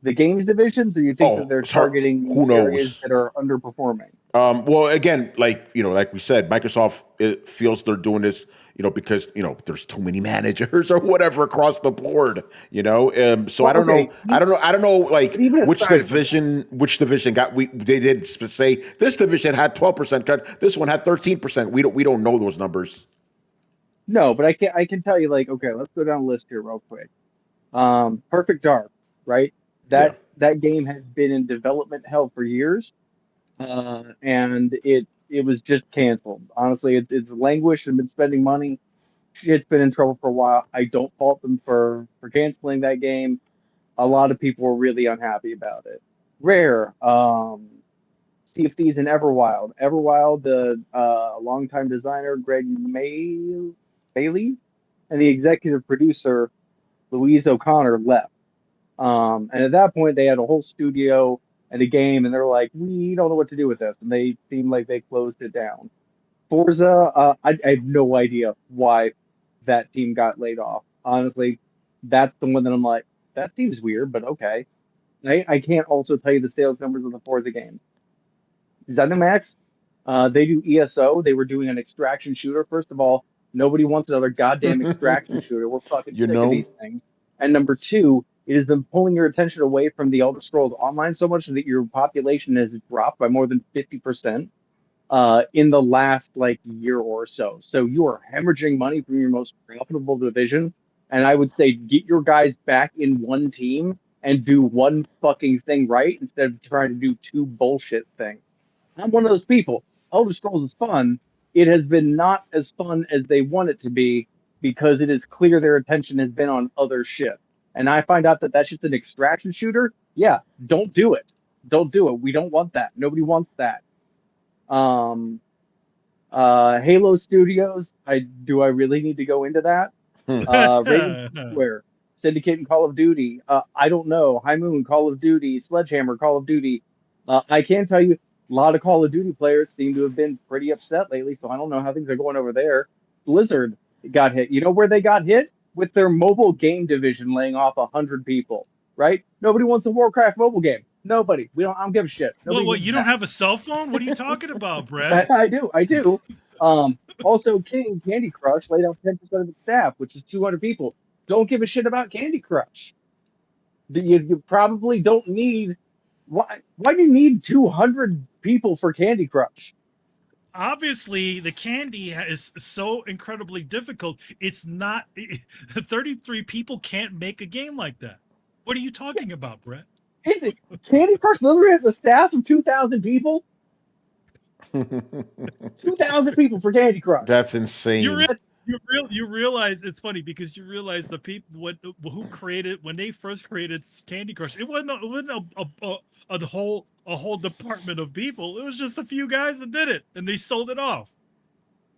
the games divisions, or do you think that they're targeting areas that are underperforming? Well, again, like we said, Microsoft feels they're doing this, because there's too many managers or whatever across the board, So I don't know, like which division got. They did say this division had 12% cut. This one had 13%. We don't know those numbers. No, but I can tell you, like, okay, let's go down the list here real quick. Perfect Dark, right? That game has been in development hell for years, and it was just canceled. Honestly, it's languished and been spending money. It's been in trouble for a while. I don't fault them for canceling that game. A lot of people were really unhappy about it. Rare, Sea of Thieves and Everwild. Everwild, the longtime designer Greg Bailey and the executive producer Louise O'Connor left. And at that point, they had a whole studio and a game, and they're like, we don't know what to do with this. And they seemed like they closed it down. Forza, I have no idea why that team got laid off. Honestly, that's the one that I'm like, that seems weird, but okay. I can't also tell you the sales numbers of the Forza game. ZeniMax, they do ESO. They were doing an extraction shooter. First of all, nobody wants another goddamn extraction shooter. We're fucking sick of these things. And number two, it has been pulling your attention away from the Elder Scrolls Online so much that your population has dropped by more than 50% in the last year or so. So you are hemorrhaging money from your most profitable division. And I would say get your guys back in one team and do one fucking thing right instead of trying to do two bullshit things. I'm one of those people. Elder Scrolls is fun. It has been not as fun as they want it to be because it is clear their attention has been on other shit. And I find out that that's just an extraction shooter. Yeah, don't do it. Don't do it. We don't want that. Nobody wants that. Halo Studios. I really need to go into that? Raven Software, Syndicate and Call of Duty. I don't know. High Moon, Call of Duty, Sledgehammer, Call of Duty. I can tell you, a lot of Call of Duty players seem to have been pretty upset lately, so I don't know how things are going over there. Blizzard got hit. You know where they got hit? With their mobile game division laying off 100 people, right? Nobody wants a Warcraft mobile game. Nobody. I don't give a shit. What, you don't have a cell phone? What are you talking about, Brett? I do. Also, Candy Crush laid off 10% of its staff, which is 200 people. Don't give a shit about Candy Crush. You probably don't need... Why do you need 200 people for Candy Crush? Obviously, the candy is so incredibly difficult. It's not 33 people can't make a game like that. What are you talking about, Brett? Candy Crush literally has a staff of 2,000 people. 2,000 people for Candy Crush. That's insane. you realize it's funny because you realize the people who created when they first created Candy Crush, it wasn't a whole department of people. It was just a few guys that did it, and they sold it off.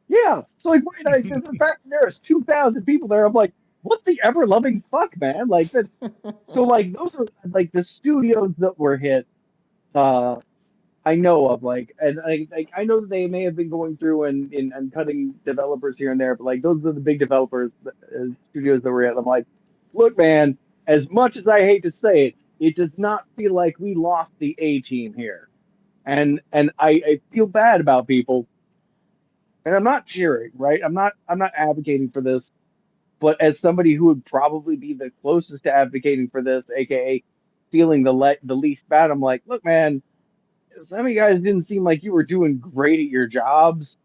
Yeah. So like, the fact there's 2,000 people there, I'm like, what the ever loving fuck, man? Like that. So like those are like the studios that were hit. I know of like, and like I know that they may have been going through and cutting developers here and there, but like those are the big developers, studios that were hit. I'm like, look, man. As much as I hate to say it, it does not feel like we lost the A team here, and I feel bad about people. And I'm not cheering, right? I'm not advocating for this, but as somebody who would probably be the closest to advocating for this, aka feeling the least bad, I'm like, look, man, some of you guys didn't seem like you were doing great at your jobs.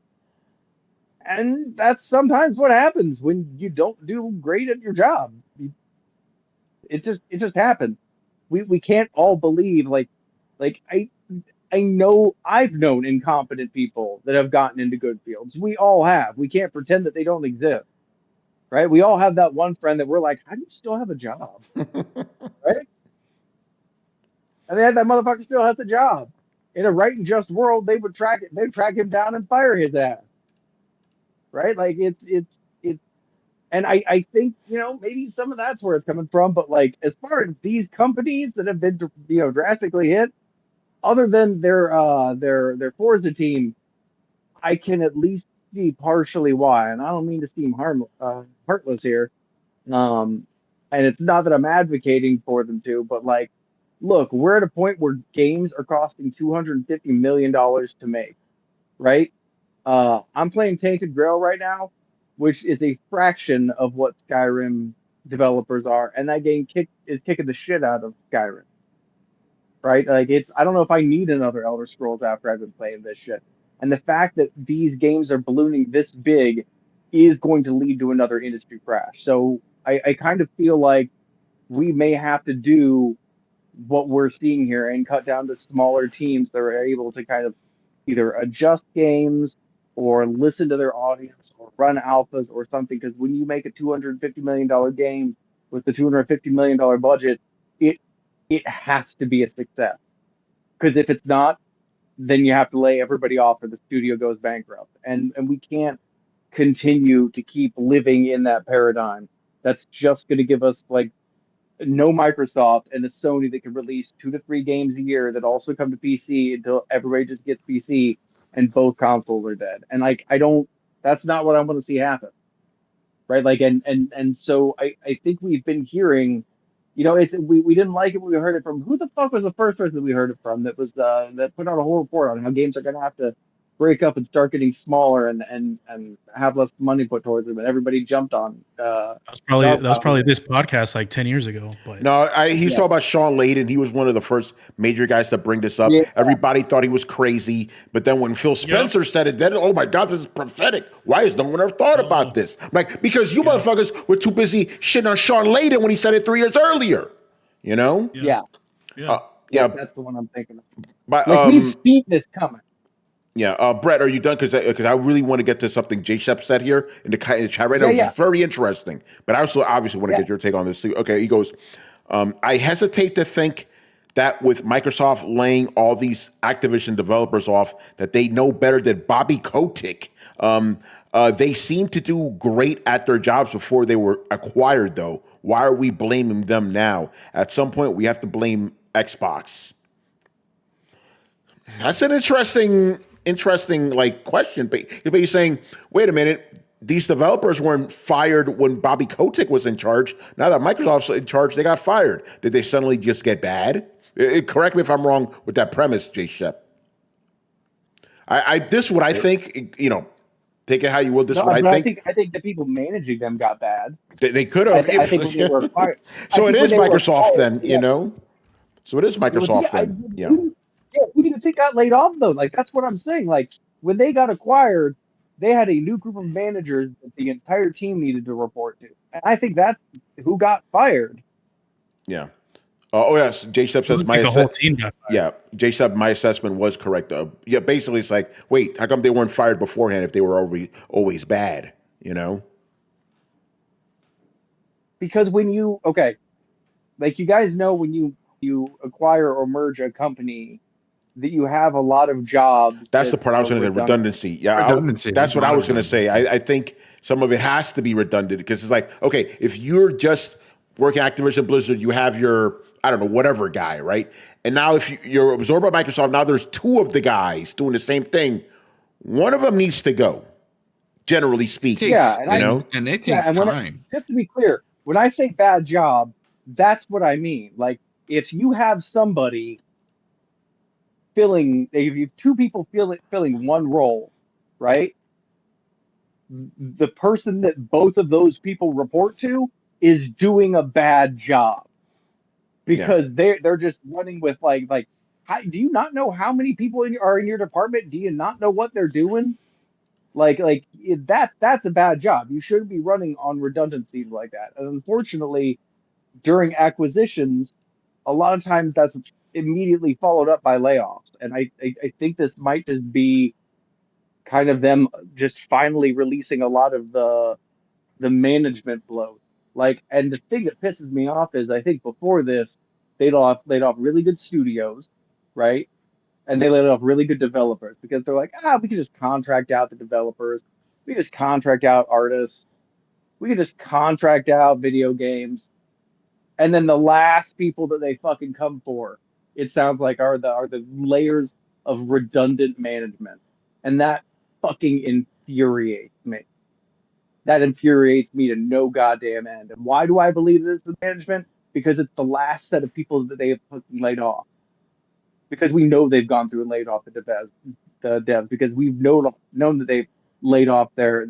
And that's sometimes what happens when you don't do great at your job. It just happens. We can't all believe like I know I've known incompetent people that have gotten into good fields. We all have. We can't pretend that they don't exist. Right? We all have that one friend that we're like, how do you still have a job? Right? And that motherfucker still has a job. In a right and just world, they'd track him down and fire his ass. Right? Like it's and I think, maybe some of that's where it's coming from, but like as far as these companies that have been drastically hit, other than their Forza team, I can at least see partially why, and I don't mean to seem heartless here. And it's not that I'm advocating for them to, but like, look, we're at a point where games are costing $250 million to make, right? I'm playing Tainted Grail right now, which is a fraction of what Skyrim developers are, and that game is kicking the shit out of Skyrim. Right? Like I don't know if I need another Elder Scrolls after I've been playing this shit. And the fact that these games are ballooning this big is going to lead to another industry crash. So I kind of feel like we may have to do what we're seeing here and cut down to smaller teams that are able to kind of either adjust games or listen to their audience or run alphas or something. Because when you make a $250 million game with the $250 million budget, it has to be a success. Because if it's not, then you have to lay everybody off or the studio goes bankrupt. And we can't continue to keep living in that paradigm. That's just going to give us like no Microsoft and a Sony that can release 2 to 3 games a year that also come to PC until everybody just gets PC and both consoles are dead. And like, that's not what I want to see happen. Right. Like, and so I think we've been hearing, we didn't like it when we heard it from who the fuck was the first person that we heard it from that was that put out a whole report on how games are going to have to break up and start getting smaller and have less money put towards them, and everybody jumped on. That was probably this podcast like 10 years ago. But no, he's talking about Sean Layden. He was one of the first major guys to bring this up. Yeah. Everybody thought he was crazy, but then when Phil Spencer said it, then oh my God, this is prophetic. Why has no one ever thought about this? Like because you motherfuckers were too busy shitting on Sean Layden when he said it 3 years earlier. You know? Yeah. That's the one I'm thinking of. But we've seen this coming. Yeah, Brett, are you done? Because I really want to get to something J Shep said here in the chat right now. It's very interesting. But I also obviously want to get your take on this too. Okay, he goes, I hesitate to think that with Microsoft laying all these Activision developers off, that they know better than Bobby Kotick. They seem to do great at their jobs before they were acquired, though. Why are we blaming them now? At some point, we have to blame Xbox. That's an interesting like question, but you're saying, wait a minute, these developers weren't fired when Bobby Kotick was in charge. Now that Microsoft's in charge, they got fired. Did they suddenly just get bad? Correct me if I'm wrong with that premise, J. Shep. This is what I think. Take it how you will. This is what I think. I think the people managing them got bad. They could have. I think when they were fired. So it is Microsoft then, So it is Microsoft then. Yeah. Who do you think got laid off though? Like that's what I'm saying. Like when they got acquired, they had a new group of managers that the entire team needed to report to. And I think that's who got fired. Yeah. Oh yes, J. Sub says the whole team got fired. Yeah, J. Sub, my assessment was correct. Basically it's like, wait, how come they weren't fired beforehand if they were always bad? because when you like you guys know when you acquire or merge a company that you have a lot of jobs That's that the part I was are going to say. redundant. Redundancy. Yeah, Redundancy. that's There's what a I lot was of going to say. redundancy. I think some of it has to be redundant because it's like, okay, if you're just working Activision Blizzard, you have your, I don't know, whatever guy, right? And now if you're absorbed by Microsoft, now there's two of the guys doing the same thing. One of them needs to go, generally speaking. Yeah, And it takes time. Just to be clear, when I say bad job, that's what I mean. Like if you have somebody if you have two people filling one role, right? The person that both of those people report to is doing a bad job Yeah. because they're just running with do you not know how many people are in your department? Do you not know what they're doing? That's a bad job. You shouldn't be running on redundancies like that. And unfortunately, during acquisitions, a lot of times that's immediately followed up by layoffs. And I think this might just be kind of them just finally releasing a lot of the management bloat. And the thing that pisses me off is I think before this, they laid off really good studios, right? And they laid off really good developers because they're like, we can just contract out the developers. We can just contract out artists. We can just contract out video games. And then the last people that they fucking come for, it sounds like are the layers of redundant management. And that fucking infuriates me. That infuriates me to no goddamn end. And why do I believe that it's the management? Because it's the last set of people that they have fucking laid off. Because we know they've gone through and laid off the devs, because we've known that they've laid off their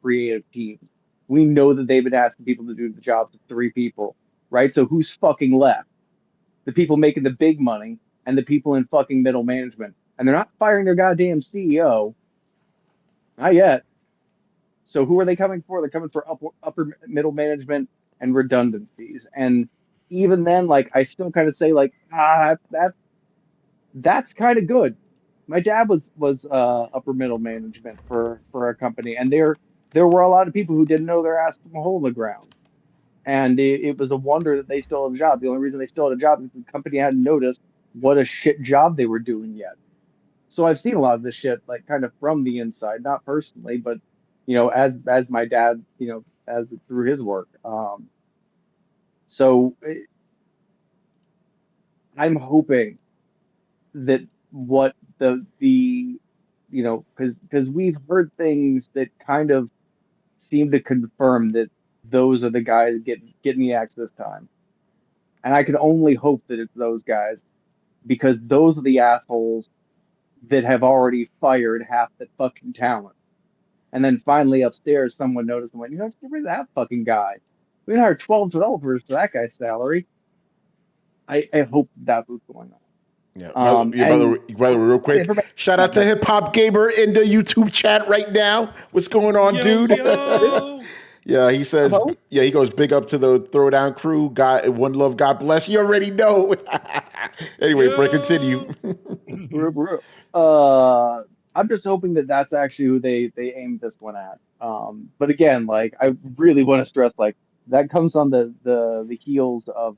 creative teams. We know that they've been asking people to do the jobs of 3 people, right? So who's fucking left? The people making the big money and the people in fucking middle management. And they're not firing their goddamn CEO. Not yet. So who are they coming for? They're coming for upper middle management and redundancies. And even then, I still kind of say that's kind of good. My dad was upper middle management for a company, and there were a lot of people who didn't know their ass from a hole in the ground, and it was a wonder that they still had a job. The only reason they still had a job is the company hadn't noticed what a shit job they were doing yet. So I've seen a lot of this shit kind of from the inside, not personally, but as my dad, as through his work. So I'm hoping that what because we've heard things that kind of seem to confirm that those are the guys getting the axe this time, and I can only hope that it's those guys, because those are the assholes that have already fired half the fucking talent, and then finally upstairs someone noticed and went, let's get rid of that fucking guy. We hired 12 developers for that guy's salary. I hope that's what's going on. Yeah, brother, real quick. Shout out to Hip Hop Gamer in the YouTube chat right now. What's going on, dude? Yo. Yeah, he says. Yeah, he goes big up to the Throwdown crew. God, one love, God bless. You already know. Anyway, Brett, continue. I'm just hoping that that's actually who they aimed this one at. But again, I really want to stress, that comes on the heels of.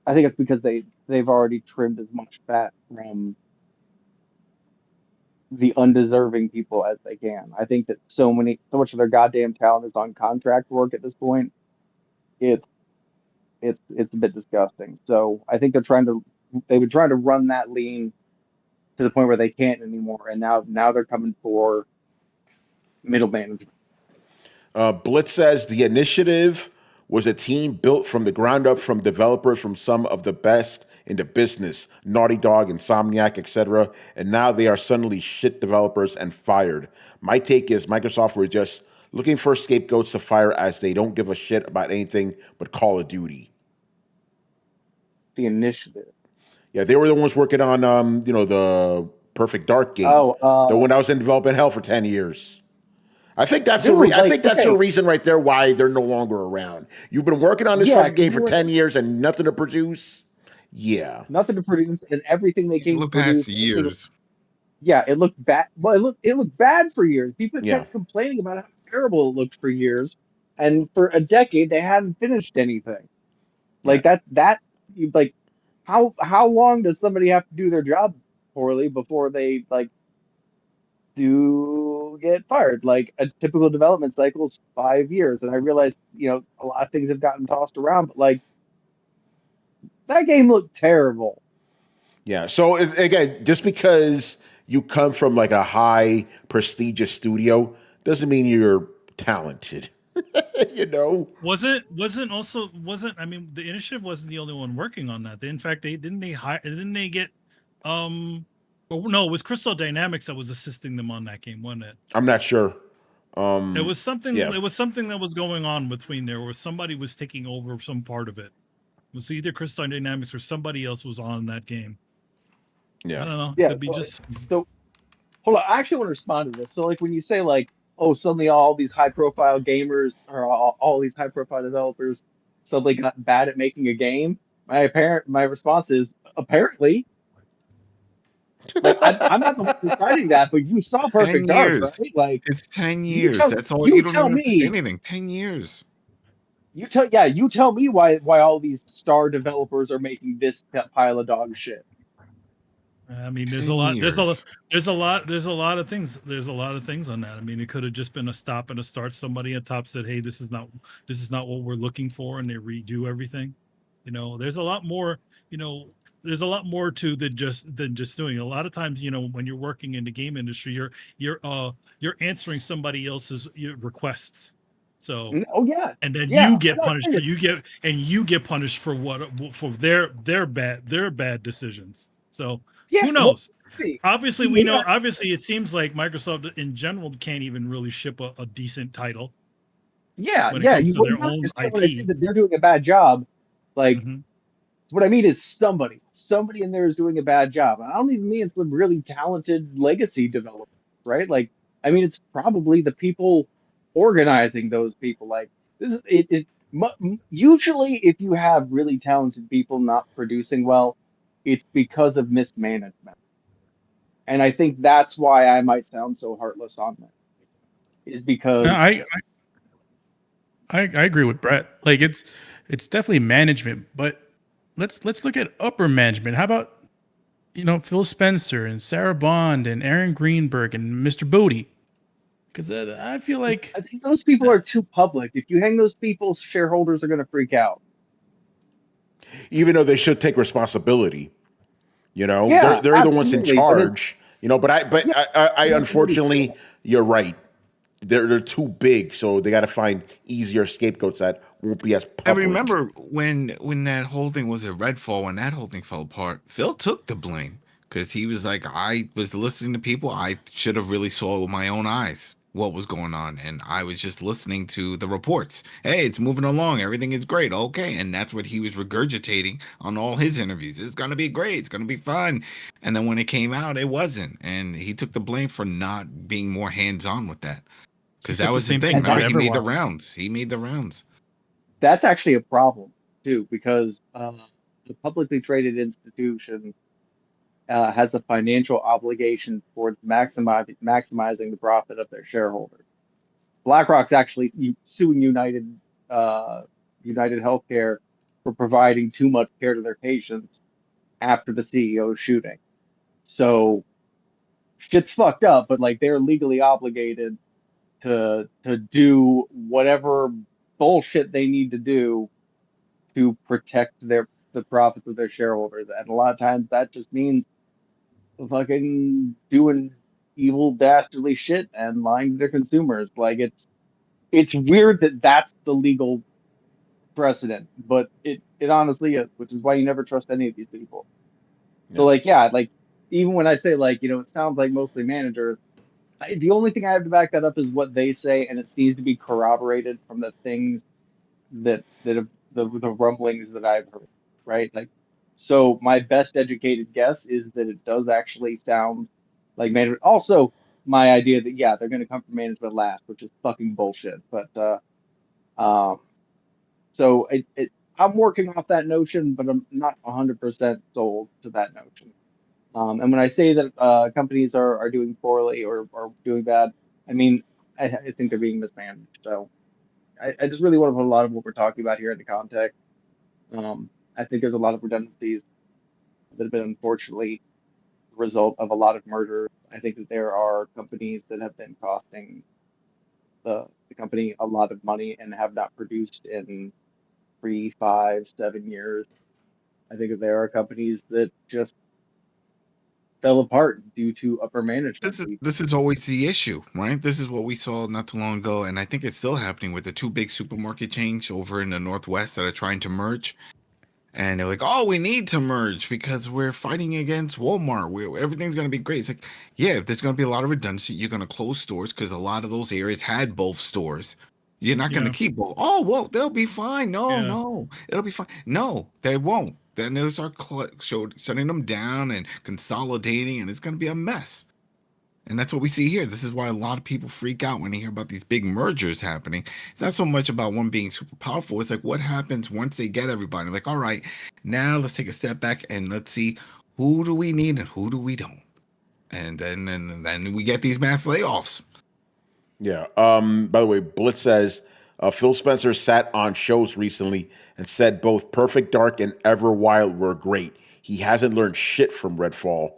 I think it's because they've already trimmed as much fat from the undeserving people as they can. I think that so much of their goddamn talent is on contract work at this point. It's a bit disgusting. So I think they've been trying to run that lean to the point where they can't anymore, and now they're coming for middle management. Blitz says the initiative was a team built from the ground up from developers from some of the best in the business, Naughty Dog, Insomniac, etc. And now they are suddenly shit developers and fired. My take is Microsoft were just looking for scapegoats to fire, as they don't give a shit about anything but Call of Duty. The initiative. Yeah, they were the ones working on the Perfect Dark game. The one that was in development hell for 10 years. I think that's the reason right there why they're no longer around. You've been working on this fucking game for 10 years and nothing to produce. Yeah, nothing to produce, and everything they came to produce. Years. It looked bad. Well, it looked bad for years. People kept complaining about how terrible it looked for years, and for a decade they hadn't finished anything. Like like how long does somebody have to do their job poorly before they like do get fired? Like a typical development cycle is 5 years, and I realize a lot of things have gotten tossed around, but like that game looked terrible. Yeah. So again, just because you come from like a high prestigious studio doesn't mean you're talented. you know. Wasn't I mean, the initiative wasn't the only one working on that. In fact, didn't they get well, no, it was Crystal Dynamics that was assisting them on that game, wasn't it? I'm not sure. It was something. Yeah. It was something that was going on between there, where somebody was taking over some part of it. It was either Crystal Dynamics or somebody else was on that game. Yeah. I don't know. Yeah, Could be so, just. so hold on. I actually want to respond to this. So like when you say like, oh, suddenly all these high profile gamers or all these high profile developers suddenly got bad at making a game, my response is apparently. Like I'm not the one deciding that, but you saw 10 Perfect Dark, years. right? Like It's 10 you years. tell, That's all. you You don't tell even have to say me. anything. 10 years. You tell me why all these star developers are making this pile of dog shit. I mean, there's a 10 lot. There's years. a lot of things. There's a lot of things on that. I mean, it could have just been a stop and a start. Somebody at top said, "Hey, this is not what we're looking for," and they redo everything. There's a lot more. There's a lot more to than just doing. A lot of times, when you're working in the game industry, you're answering somebody else's requests. So, Oh yeah, and then yeah. you get punished for you get punished for their bad decisions. So Yeah, who knows? see, Obviously, we know. yeah. Obviously, it seems like Microsoft in general can't even really ship a decent title Yeah, when it yeah. comes You to what their you own understand when I say IP. that they're doing a bad job. Like Mhm. what I mean is somebody in there is doing a bad job. And I don't even mean it's some really talented legacy developers, right? Like I mean it's probably the people organizing those people. Like this is usually if you have really talented people not producing well, it's because of mismanagement. And I think that's why I might sound so heartless on that. Is No, because I agree with Brett. Like it's definitely management, but let's look at upper management. How about Phil Spencer and Sarah Bond and Aaron Greenberg and Mr. Booty? Because I feel like I think those people are too public. If you hang those people, shareholders are going to freak out. Even though they should take responsibility, Yeah, they're the ones in absolutely. But it's charge. yeah, I everybody unfortunately, fails. you're right. They're too big, so they got to find easier scapegoats that won't be as I public. remember when that whole thing was at Redfall, when that whole thing fell apart, Phil took the blame because he was like, I was listening to people. I should have really saw with my own eyes what was going on, and I was just listening to the reports. Hey, it's moving along, everything is great, okay, and that's what he was regurgitating on all his interviews. It's gonna be great, it's gonna be fun, and then when it came out, it wasn't, and he took the blame for not being more hands on with that because said that the was the same thing. thing And about Remember, he made the everyone. rounds. He made the rounds. that's actually a problem too, because the publicly traded institution has a financial obligation towards maximizing the profit of their shareholders. BlackRock's actually suing United Healthcare for providing too much care to their patients after the CEO shooting. So shit's fucked up, but like they're legally obligated to do whatever bullshit they need to do to protect the profits of their shareholders. And a lot of times that just means fucking doing evil dastardly shit and lying to their consumers. Like it's weird that that's the legal precedent, but it honestly is, which is why you never trust any of these people. So Yeah. like yeah, like even when I say like, it sounds like mostly managers, the only thing I have to back that up is what they say, and it seems to be corroborated from the things that have the rumblings that I've heard, right? Like, so my best educated guess is that it does actually sound like management. Also, my idea that yeah, they're going to come from management last, which is fucking bullshit. But um, so I'm working off that notion, but I'm not 100% sold to that notion. And when I say that companies are doing poorly or doing bad, I mean I think they're being mismanaged. So I just really want to put a lot of what we're talking about here into context. I think there's a lot of redundancies that have been unfortunately the result of a lot of mergers. I think that there are companies that have been costing the company a lot of money and have not produced in 3, 5, 7 years. I think that there are companies that just fell apart due to upper management. This is always the issue, right? This is what we saw not too long ago, and I think it's still happening with the two big supermarket chains over in the Northwest that are trying to merge. And they're like, "Oh, we need to merge because we're fighting against Walmart. Everything's going to be great." It's like, yeah, if there's going to be a lot of redundancy, you're going to close stores because a lot of those areas had both stores. You're not going to keep both. Oh, well, they'll be fine. No, it'll be fine. No, they won't. Then they'll start shutting them down and consolidating, and it's going to be a mess. And that's what we see here. This is why a lot of people freak out when they hear about these big mergers happening. It's not so much about one being super powerful. It's like what happens once they get everybody. Like, all right, now let's take a step back and let's see who do we need and who do we don't. And then we get these mass layoffs. Yeah. By the way, Blitz says Phil Spencer sat on shows recently and said both Perfect Dark and Everwild were great. He hasn't learned shit from Redfall.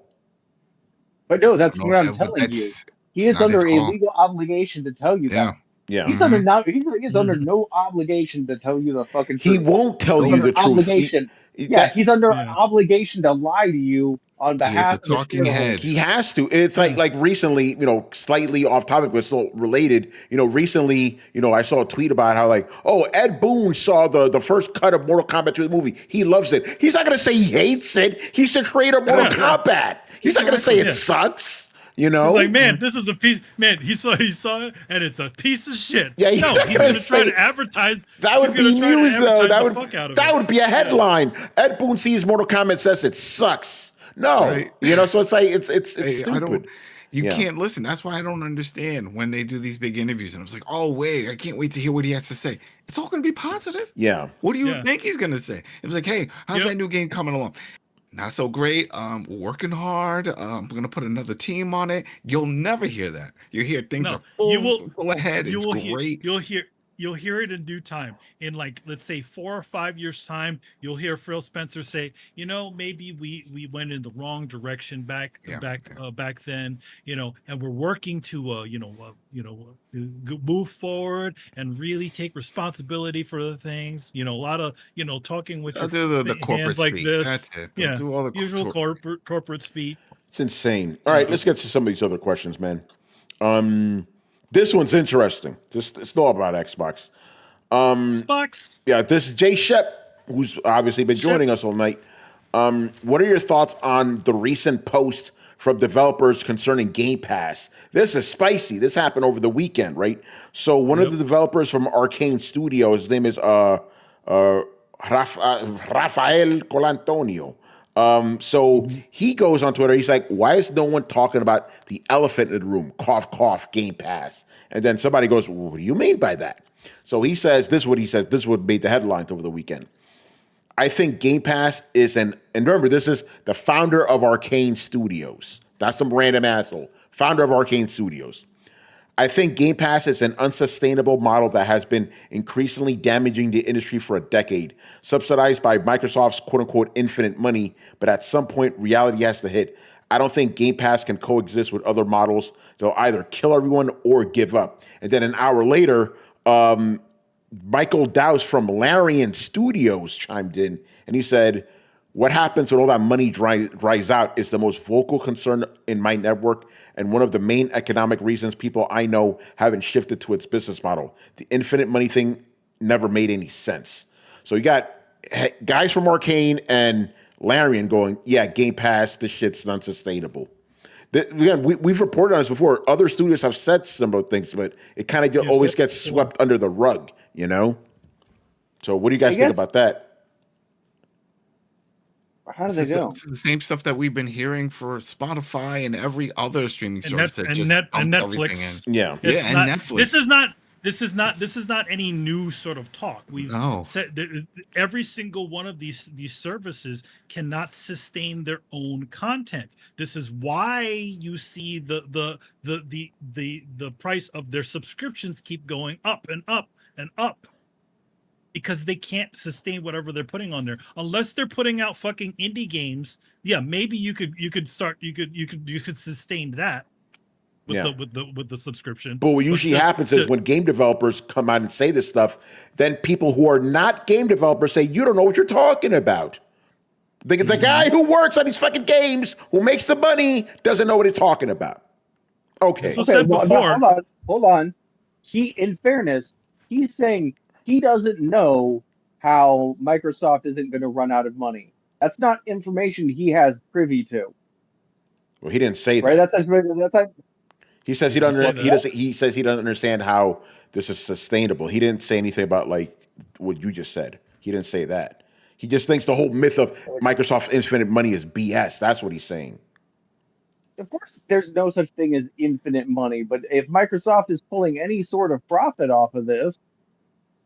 But no, that's what I'm telling you. He is under a legal obligation to tell you that. Yeah. He's under he's under no obligation to tell you the fucking truth. He won't tell you the truth. He's under an obligation to lie to you on behalf of the talking head. He has to. It's like recently, slightly off topic, but still related. Recently, I saw a tweet about how Ed Boon saw the first cut of Mortal Kombat 2 movie. He loves it. He's not going to say he hates it. He's the creator of Mortal Kombat. He's not going to say it sucks. He's like, man, this is a piece. Man, he saw it, and it's a piece of shit. Yeah, he's going to try to advertise. That would be news, though. That would be a headline. Ed Boon sees Mortal Kombat, says it sucks. No, right. So it's like it's stupid. You can't listen. That's why I don't understand when they do these big interviews. And I was like, oh wait, I can't wait to hear what he has to say. It's all going to be positive. Yeah. What do you think he's going to say? It was like, hey, how's that new game coming along? Not so great. We're working hard. We're gonna put another team on it. You'll never hear that. You hear things are full ahead. It's great. You'll hear it in due time. In let's say 4 or 5 years time, you'll hear Phil Spencer say, maybe we went in the wrong direction back then, and we're working to move forward and really take responsibility for the things. A lot of talking with your the corporate like speak. this. That's it. Yeah, do all the usual corporate speak. It's insane. All right, let's get to some of these other questions, man. This one's interesting. It's all about Xbox. Xbox. Yeah, this is Jay Shep, who's obviously been joining us all night. What are your thoughts on the recent post from developers concerning Game Pass? This is spicy. This happened over the weekend, right? So one of the developers from Arcane Studios, his name is Rafael Colantonio. So he goes on Twitter. He's like, why is no one talking about the elephant in the room? Cough, cough, Game Pass. And then somebody goes, well, what do you mean by that? So he says, this is what he says. This is what made the headlines over the weekend. I think Game Pass is and remember, this is the founder of Arcane Studios. Not some random asshole. Founder of Arcane Studios. I think Game Pass is an unsustainable model that has been increasingly damaging the industry for a decade, subsidized by Microsoft's quote-unquote infinite money, but at some point, reality has to hit. I don't think Game Pass can coexist with other models. They'll either kill everyone or give up. And then an hour later, Michael Dowse from Larian Studios chimed in, and he said, what happens when all that money dries out is the most vocal concern in my network and one of the main economic reasons people I know haven't shifted to its business model. The infinite money thing never made any sense. So you got guys from Arcane and Larian going, yeah, Game Pass, this shit's unsustainable. Again, we've reported on this before. Other studios have said some of things, but it kind of always gets swept under the rug, So what do you guys think about that? How do they go? It's the same stuff that we've been hearing for Spotify and every other streaming service and Netflix. Yeah, and Netflix. This is not any new sort of talk. We've said every single one of these services cannot sustain their own content. This is why you see the price of their subscriptions keep going up and up and up. Because they can't sustain whatever they're putting on there unless they're putting out fucking indie games. Yeah, maybe you could sustain that with the subscription. But what usually happens is when game developers come out and say this stuff, then people who are not game developers say, "You don't know what you're talking about." The guy who works on these fucking games, who makes the money, doesn't know what he's talking about. Okay. This was said before. Hold on. In fairness, he's saying he doesn't know how Microsoft isn't going to run out of money. That's not information he has privy to. Well, he didn't say right? that. That's he says he doesn't. He says he doesn't understand how this is sustainable. He didn't say anything about like what you just said. He didn't say that. He just thinks the whole myth of Microsoft's infinite money is BS. That's what he's saying. Of course, there's no such thing as infinite money. But if Microsoft is pulling any sort of profit off of this,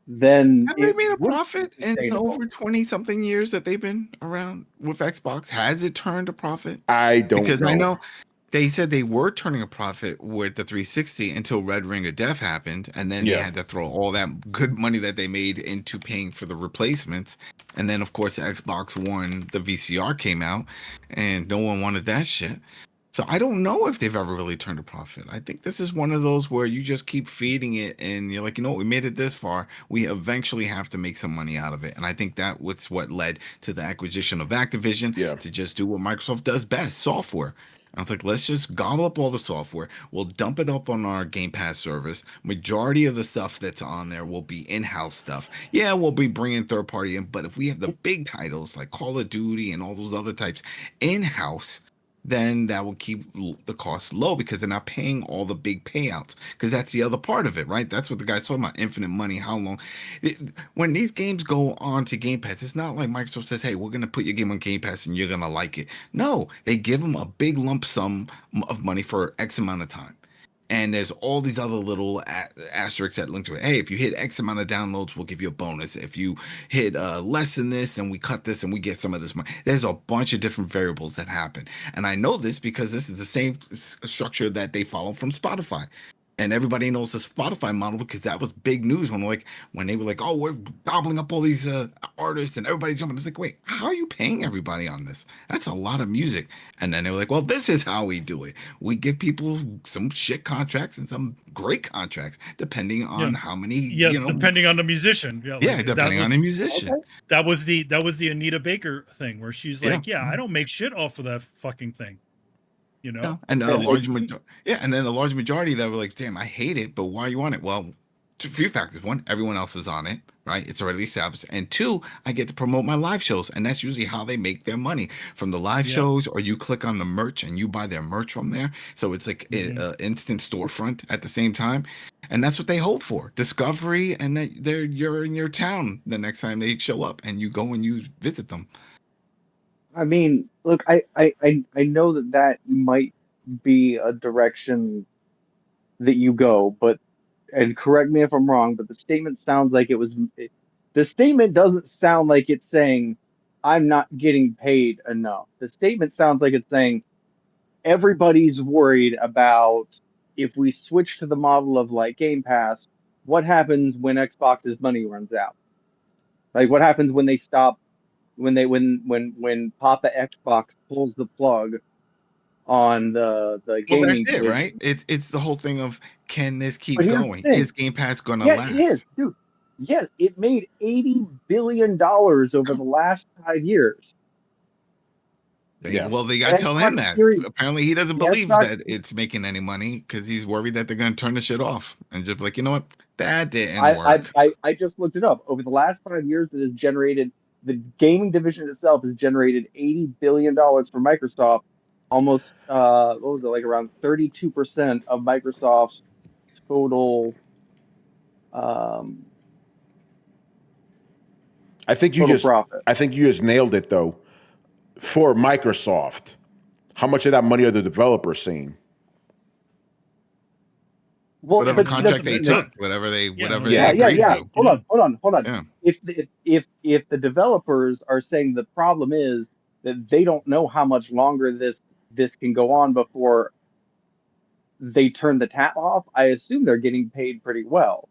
then have they made a profit in over 20-something years that they've been around with Xbox? Has it turned a profit? I don't know. Because I know they said they were turning a profit with the 360 until Red Ring of Death happened, and then they had to throw all that good money that they made into paying for the replacements. And then, of course, the Xbox One, the VCR came out, and no one wanted that shit. So I don't know if they've ever really turned a profit. I think this is one of those where you just keep feeding it and you're like, you know what, we made it this far. We eventually have to make some money out of it. And I think that was what led to the acquisition of Activision to just do what Microsoft does best, software. I was like, let's just gobble up all the software. We'll dump it up on our Game Pass service. Majority of the stuff that's on there will be in-house stuff. Yeah, we'll be bringing third party in, but if we have the big titles like Call of Duty and all those other types in-house, then that will keep the costs low because they're not paying all the big payouts. Because that's the other part of it, right? That's what the guy's talking about, infinite money, how long. When these games go on to Game Pass, it's not like Microsoft says, hey, we're going to put your game on Game Pass and you're going to like it. No, they give them a big lump sum of money for X amount of time. And there's all these other little asterisks that link to it. Hey, if you hit X amount of downloads, we'll give you a bonus. If you hit less than this, and we cut this and we get some of this money. There's a bunch of different variables that happen. And I know this because this is the same structure that they follow from Spotify. And everybody knows the Spotify model because that was big news when they were like, oh, we're gobbling up all these artists and everybody's jumping. It's like, wait, how are you paying everybody on this? That's a lot of music. And then they were like, well, this is how we do it. We give people some shit contracts and some great contracts, depending on how many. Depending on the musician. Depending on the musician. Okay. That was the Anita Baker thing where she's like, I don't make shit off of that fucking thing. You know, and a large majority that were like, damn, I hate it, but why are you on it? Well, a few factors. One, everyone else is on it, right? It's already established. And two, I get to promote my live shows, and that's usually how they make their money from the live shows, or you click on the merch and you buy their merch from there. So it's like an instant storefront at the same time, and that's what they hope for: discovery, and you're in your town the next time they show up, and you go and you visit them. I mean, look, I know that might be a direction that you go, and correct me if I'm wrong, but the statement sounds like the statement doesn't sound like it's saying, I'm not getting paid enough. The statement sounds like it's saying, everybody's worried about if we switch to the model of like Game Pass, what happens when Xbox's money runs out? Like, what happens when they stop? When Papa Xbox pulls the plug on the gaming, that's it, right? It's the whole thing of, can this keep going? Is Game Pass gonna last? It is, dude. Yeah, it made $80 billion over the last 5 years. Well, they got to tell him that. Apparently, he doesn't believe that it's making any money because he's worried that they're going to turn the shit off and just be like, you know what, that didn't work. I just looked it up. Over the last 5 years, it has generated. The gaming division itself has generated $80 billion for Microsoft, almost, what was it, like around 32% of Microsoft's total. I think you just nailed it, though. For Microsoft, how much of that money are the developers seeing? Well, whatever contract they took, whatever they agreed to. Hold on. Yeah. If the developers are saying the problem is that they don't know how much longer this can go on before they turn the tap off, I assume they're getting paid pretty well.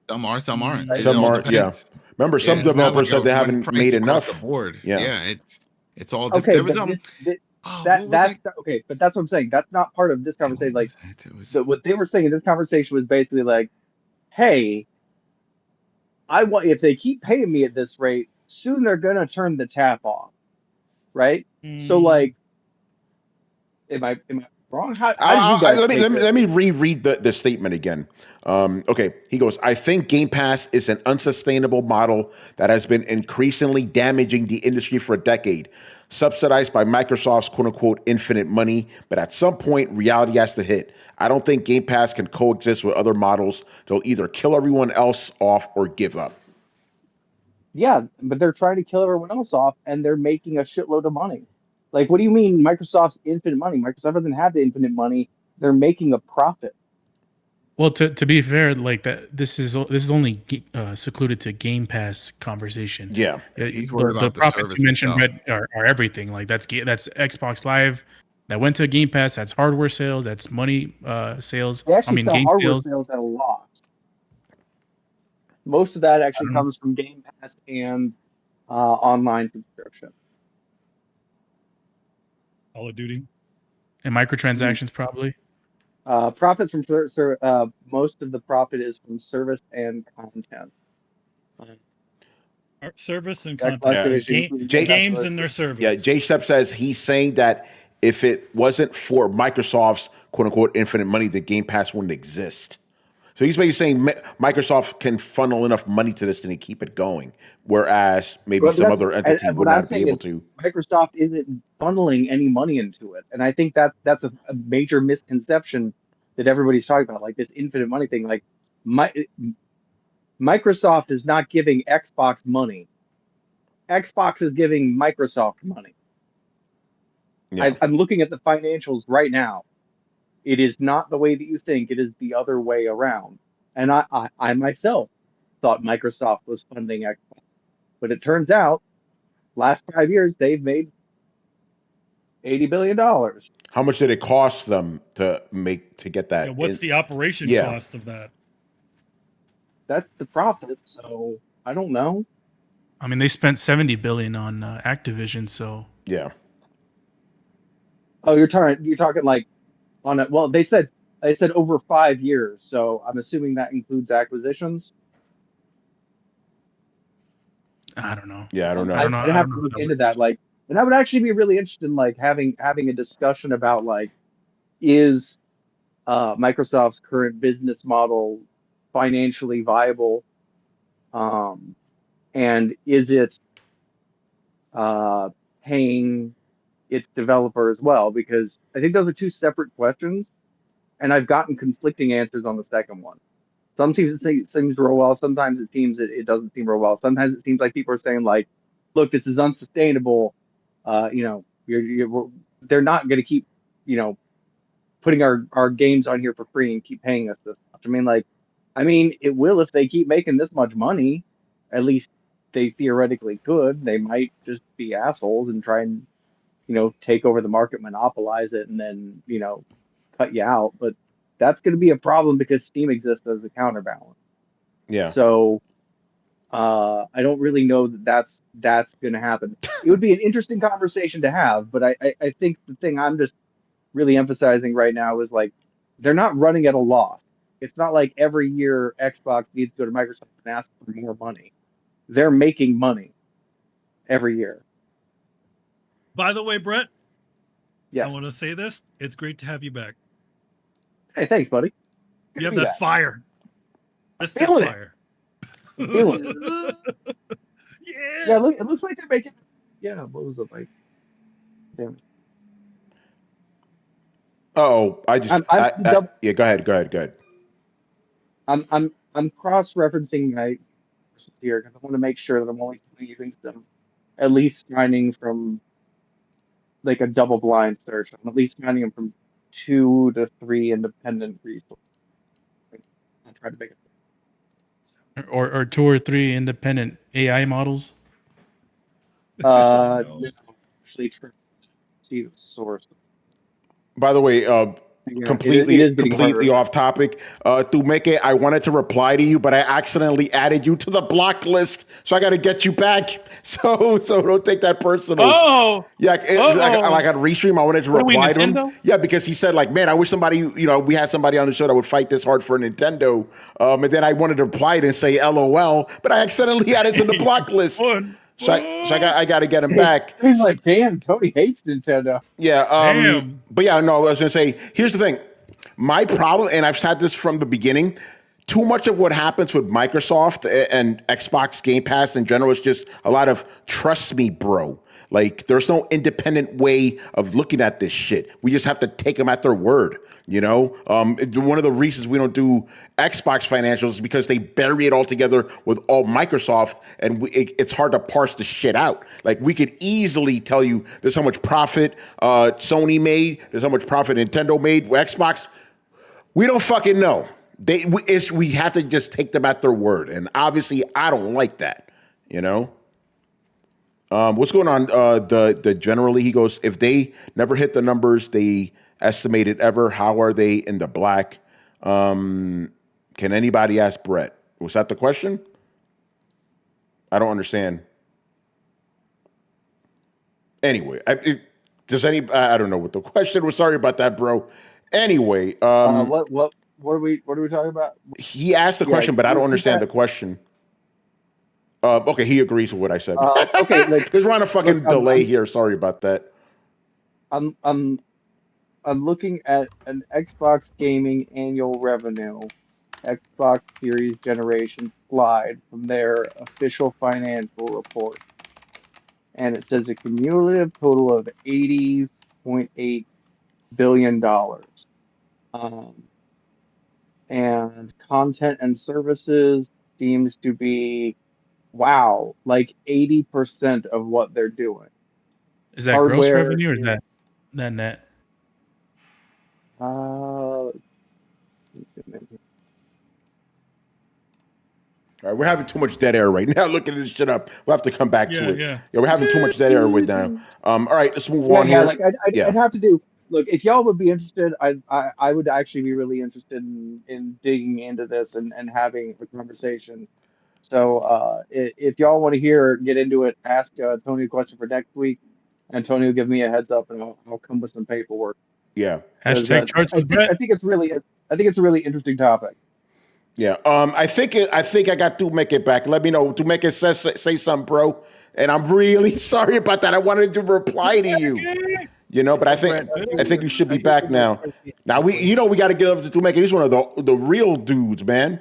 Some are, some aren't. It Some all are, yeah. depends. Remember, some It's not developers like said they a one haven't price made across enough. the board. Yeah. It's all Okay, there was but what was that's that? okay, but that's what I'm saying. That's not part of this Yeah, what conversation. Like, was that? It was what they were saying in this conversation was basically like, hey, I want if they keep paying me at this rate, soon they're gonna turn the tap off, right? So like, am I wrong? How do you guys take Let this? me reread the statement again. Okay, he goes, I think Game Pass is an unsustainable model that has been increasingly damaging the industry for a decade, subsidized by Microsoft's quote unquote infinite money. But at some point, reality has to hit. I don't think Game Pass can coexist with other models. They'll either kill everyone else off or give up. Yeah, but they're trying to kill everyone else off, and they're making a shitload of money. Like, what do you mean Microsoft's infinite money? Microsoft doesn't have the infinite money. They're making a profit. Well, to be fair, like that, this is only secluded to Game Pass conversation. Yeah. He's worried The about the profits service you mentioned, itself. Brett, are everything. Like that's Xbox Live that went to Game Pass. That's hardware sales. That's money sales. They I actually mean, sell game hardware sales. sales at a loss. Most of that I actually don't know. comes from Game Pass and online subscription. Call of Duty. And microtransactions probably. Profits from most of the profit is from service and content. Service and Xbox content. So division, including Game Pass games and their services. service. Yeah, J Step says he's saying that if it wasn't for Microsoft's quote unquote infinite money, the Game Pass wouldn't exist. So he's basically saying Microsoft can funnel enough money to this thing to keep it going, whereas maybe But some other entity and would what I'm not be saying able is to. Microsoft isn't funneling any money into it, and I think that's a major misconception that everybody's talking about, like this infinite money thing. Like, Microsoft is not giving Xbox money. Xbox is giving Microsoft money. Yeah. I'm looking at the financials right now. It is not the way that you think. It is the other way around. And I myself thought Microsoft was funding Xbox, but it turns out last 5 years they've made $80 billion. How much did it cost them to get that? Yeah, what's the operation Yeah. cost of that? That's the profit. So I don't know. I mean, they spent $70 billion on Activision, so Yeah. Oh, you're talking like on it. Well, they said over 5 years. So I'm assuming that includes acquisitions. I don't know. Yeah, I don't know. I don't know. I'd I have don't to know look how that into works. that. Like, and I would actually be really interested in like having a discussion about like, is Microsoft's current business model financially viable, and is it paying its developer as well? Because I think those are two separate questions, and I've gotten conflicting answers on the second one. Some seems real well. Sometimes it seems it doesn't seem real well. Sometimes it seems like people are saying like, look, this is unsustainable. They're not going to keep, putting our games on here for free and keep paying us this much. I mean, it will if they keep making this much money. At least they theoretically could. They might just be assholes and try and, take over the market, monopolize it, and then, cut you out. But that's going to be a problem because Steam exists as a counterbalance. Yeah. So I don't really know that's going to happen. It would be an interesting conversation to have, but I think the thing I'm just really emphasizing right now is like they're not running at a loss. It's not like every year Xbox needs to go to Microsoft and ask for more money. They're making money every year. By the way, Brett, Yes. I want to say this. It's great to have you back. Hey, thanks, buddy. Good You have to be that back. fire. That's that Feeling it. fire. Feeling Yeah. Yeah, look, it looks like they're making. Yeah, what was it like? Damn it. Oh, I just. Yeah, go ahead. I'm cross-referencing my sources here because I want to make sure that I'm only using them at least finding from like a double-blind search. I'm at least finding them from 2 to 3 independent resources. I'll try to make it. Or 2 or 3 independent AI models. No. Actually, try to see the source. By the way, Yeah, completely it is getting harder. off topic. Tumeke, I wanted to reply to you, but I accidentally added you to the block list, so I got to get you back. So don't take that personal. Oh, Yeah, like on Restream, I wanted to reply to him. Nintendo? Yeah, because he said like, man, I wish somebody, we had somebody on the show that would fight this hard for Nintendo. And then I wanted to reply and say LOL, but I accidentally added to the block list. So I got to get him back. He's like, damn, Tony hates Nintendo. Yeah. Damn. But yeah, no, I was going to say, here's the thing. My problem, and I've said this from the beginning, too much of what happens with Microsoft and Xbox Game Pass in general is just a lot of trust me, bro. Like, there's no independent way of looking at this shit. We just have to take them at their word, One of the reasons we don't do Xbox financials is because they bury it all together with all Microsoft, and it's hard to parse the shit out. Like, we could easily tell you there's how much profit Sony made, there's how much profit Nintendo made, Xbox. We don't fucking know. We have to just take them at their word, and obviously I don't like that, What's going on? The generally, he goes, if they never hit the numbers they estimated ever, how are they in the black? Can anybody ask Brett? Was that the question? I don't understand. Anyway, I don't know what the question was. Sorry about that, bro. Anyway, What are we talking about? he asked the question, but I don't understand the question. Okay, he agrees with what I said. Okay, there's a fucking delay here. Sorry about that. I'm looking at an Xbox gaming annual revenue, Xbox Series generation slide from their official financial report, and it says a cumulative total of $80.8 billion. And content and services seems to be like 80% of what they're doing. Is that gross revenue or is that net? All right, we're having too much dead air right now. Looking this shit up, we'll have to come back to it. Yeah, we're having too much dead air right now. All right, let's move on here. I'd have to do. Look, if y'all would be interested, I would actually be really interested in digging into this and having a conversation. So if y'all want to get into it, ask Tony a question for next week, and Tony will give me a heads up, and I'll come with some paperwork. Yeah. Hashtag charts with Brett. I think it's a really interesting topic. Yeah. I think I got to make it back. Let me know. To make it say something, bro. And I'm really sorry about that. I wanted to reply to you. But I think you should be back now. Now we got to give up to make it. He's one of the real dudes, man.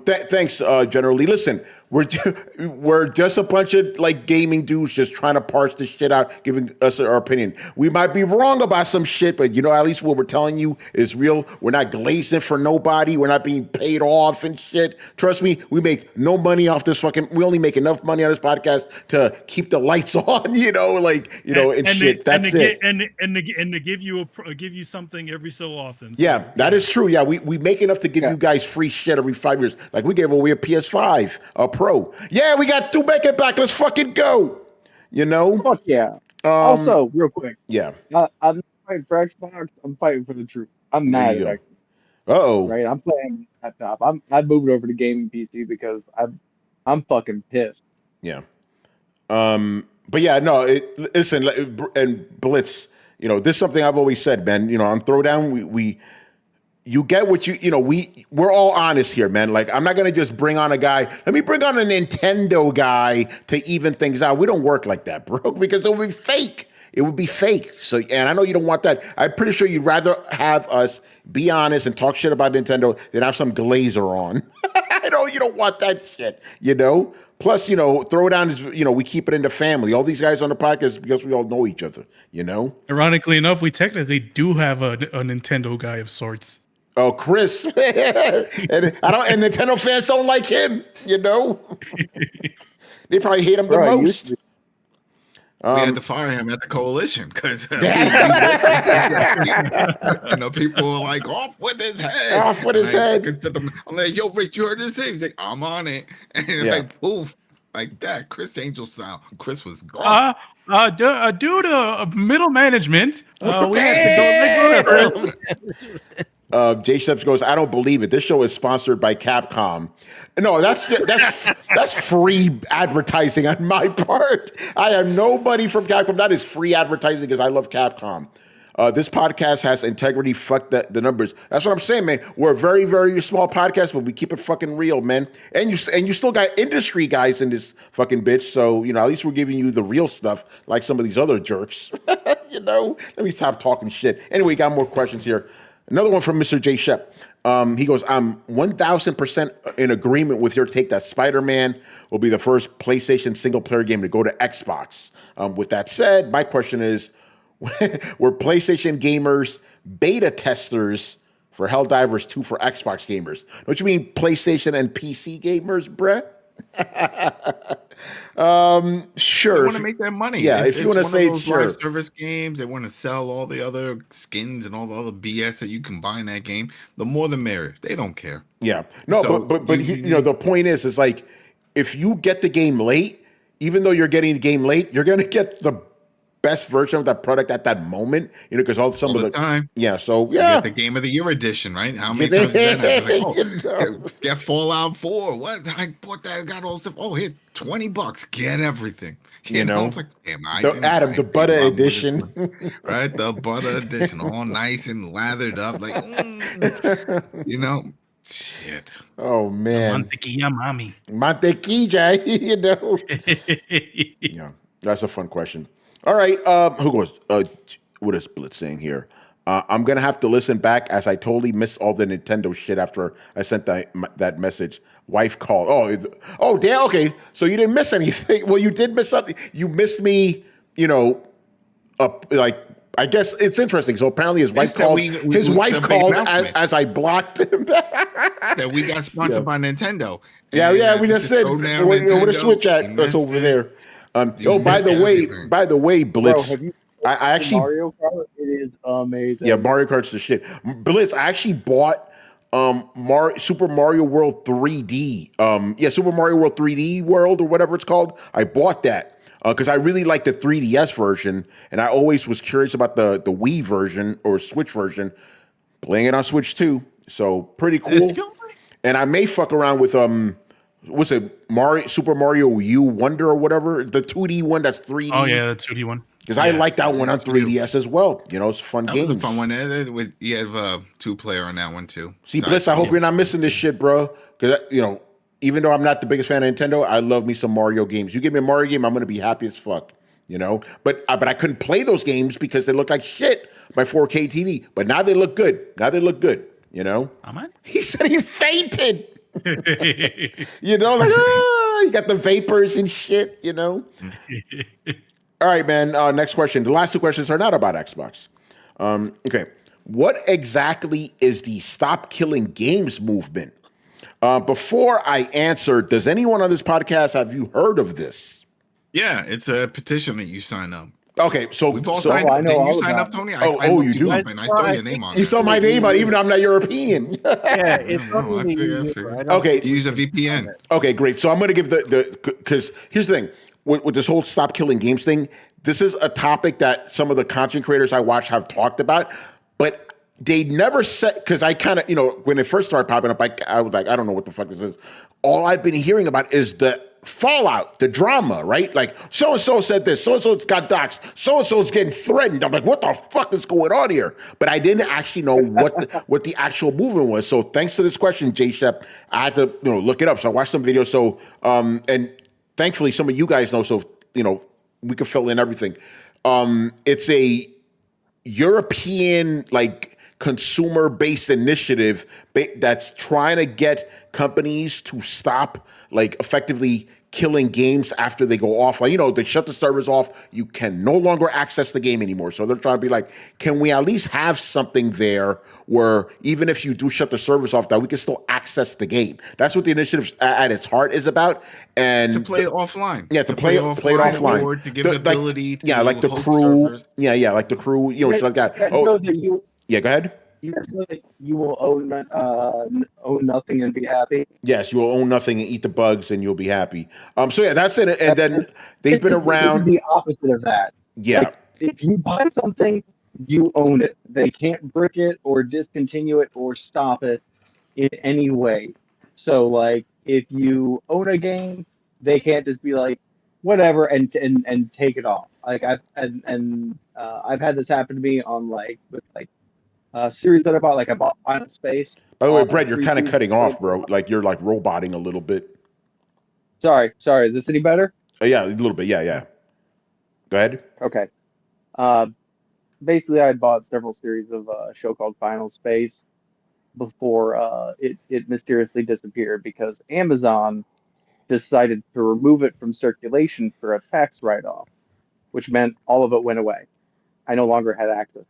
Thanks, generally. Listen, we're just a bunch of gaming dudes just trying to parse this shit out, giving us our opinion. We might be wrong about some shit, but at least what we're telling you is real. We're not glazing for nobody. We're not being paid off and shit. Trust me, we make no money off this we only make enough money on this podcast to keep the lights on, and shit. That's it. And to give you something every so often. So, yeah, that is true. Yeah, we make enough to give you guys free shit every 5 years. Like we gave away a PS5, a Pro. Yeah, we got to make it back. Let's fucking go. Fuck yeah. Also, real quick. Yeah. I'm not fighting for Xbox. I'm fighting for the truth. I'm mad at Xbox. Uh-oh. Right? I'm playing laptop. I moved over to gaming PC because I'm fucking pissed. Yeah. But yeah, no. Listen, and Blitz. This is something I've always said, man. On Throwdown, you get what we're all honest here, man. Like, I'm not going to just bring on a guy. Let me bring on a Nintendo guy to even things out. We don't work like that, bro, because it would be fake. It would be fake. So, and I know you don't want that. I'm pretty sure you'd rather have us be honest and talk shit about Nintendo than have some glazer on. I know you don't want that shit, Plus, Throwdown is, we keep it in the family. All these guys on the podcast because we all know each other, Ironically enough, we technically do have a Nintendo guy of sorts. Oh, Chris. and Nintendo fans don't like him, They probably hate him the most. We had to fire him at the coalition because people were like, off with his head. Off with his head. I'm like, yo, Rich, you heard this? He's like, I'm on it. And it's like, poof. like that. Chris Angel style. Chris was gone. Due to middle management, we had to go like Jay Steps goes, I don't believe it. This show is sponsored by Capcom. No, that's free advertising on my part. I am nobody from Capcom. That is free advertising because I love Capcom. This podcast has integrity. Fuck the numbers. That's what I'm saying, man. We're a very, very small podcast, but we keep it fucking real, man. And you still got industry guys in this fucking bitch. So, at least we're giving you the real stuff like some of these other jerks. Let me stop talking shit. Anyway, got more questions here. Another one from Mr. J. Shep. He goes, I'm 1,000% in agreement with your take that Spider-Man will be the first PlayStation single-player game to go to Xbox. With that said, my question is, were PlayStation gamers beta testers for Helldivers 2 for Xbox gamers? Don't you mean PlayStation and PC gamers, bruh? Sure. They want to make that money. Yeah, if you want to say sure. Live service games, they want to sell all the other skins and all the other BS that you can buy in that game. The more the merrier. They don't care. Yeah. No, So but the point is like, if you get the game late, even though you're getting the game late, you're going to get the best version of that product at that moment, because all the time. Yeah, so You yeah. get the Game of the Year edition, right? How many times did that happen? Like, get Fallout 4. What? I bought that. I got all stuff. Oh, here, $20. Get everything. You know, it's like, damn, The butter edition, right? The butter edition, all nice and lathered up, like, shit. Oh man, Mantequilla mami. Mantequilla, Yeah, that's a fun question. All right, who goes? What is Blitz saying here? I'm gonna have to listen back as I totally missed all the Nintendo shit after I sent that message. Wife called. Oh, damn. Okay, so you didn't miss anything. Well, you did miss something. You missed me. I guess it's interesting. So apparently his wife called. His wife called as I blocked him. That we got sponsored by Nintendo. Yeah. We just said what a switch at us over there. By the way, Blitz. Bro, have you I actually Mario Kart? It is amazing. Yeah, Mario Kart's the shit. Blitz, I actually bought Super Mario World 3D. Super Mario World 3D World or whatever it's called. I bought that because I really like the 3DS version, and I always was curious about the Wii version or Switch version. Playing it on Switch too, so pretty cool. And I may fuck around with what's it, Super Mario U Wonder or whatever, the 2D one that's 3D. Oh yeah, the 2D one. Because I like that one on 3DS as well. It's fun game. That was a fun one. You have two-player on that one too. See, Blitz, I hope you're not missing this shit, bro. Because even though I'm not the biggest fan of Nintendo, I love me some Mario games. You give me a Mario game, I'm gonna be happy as fuck. But I couldn't play those games because they looked like shit on my 4K TV. But now they look good. Am I? He said he fainted. You got the vapors and shit. All right, man. Next question. The last two questions are not about Xbox. Okay. What exactly is the Stop Killing Games movement? Before I answer, does anyone on this podcast, have you heard of this? Yeah, it's a petition that you sign up. Okay, so we've all signed up. Did you sign up, Tony? You do. And I saw your name on it. You saw my name on it, even though I'm not European. Yeah, it's okay. You use a VPN. Okay, great. So I'm going to give because here's the thing. With this whole Stop Killing Games thing, this is a topic that some of the content creators I watch have talked about, but they never said, because I kind of, when it first started popping up, I was like, I don't know what the fuck this is. All I've been hearing about is the fallout, the drama, right? Like, so-and-so said this, so-and-so's got doxxed, so-and-so's getting threatened. I'm like, what the fuck is going on here? But I didn't actually know what the actual movement was. So thanks to this question, J. Shep, I had to, look it up. So I watched some videos. So, and thankfully, some of you guys know, so we can fill in everything. It's a European consumer-based initiative that's trying to get companies to stop effectively killing games after they go off. They shut the servers off. You can no longer access the game anymore. So they're trying to be like, can we at least have something there where even if you do shut the servers off, that we can still access the game? That's what the initiative at its heart is about. And to play it offline. Yeah, to play it offline. Or to give the ability to the crew. servers. Yeah, like the crew, shit like that. Yeah, go ahead. You will own nothing and be happy. Yes, you will own nothing and eat the bugs, and you'll be happy. So yeah, that's it. And then they've been This is around. the opposite of that. Yeah, Like, if you buy something, you own it. They can't brick it or discontinue it or stop it in any way. So, like, if you own a game, they can't just be like, whatever, and take it off. Like, I've had this happen to me on with series that I bought. Like, I bought Final Space. by the way, All Brett, you're three kind of seasons cutting of off, it. bro. Like you're like roboting a little bit. Sorry. Is this any better? Yeah, a little bit. Yeah. Go ahead. Okay. Uh, Basically, I had bought several series of a show called Final Space before it mysteriously disappeared because Amazon decided to remove it from circulation for a tax write-off, which meant all of it went away. I no longer had access.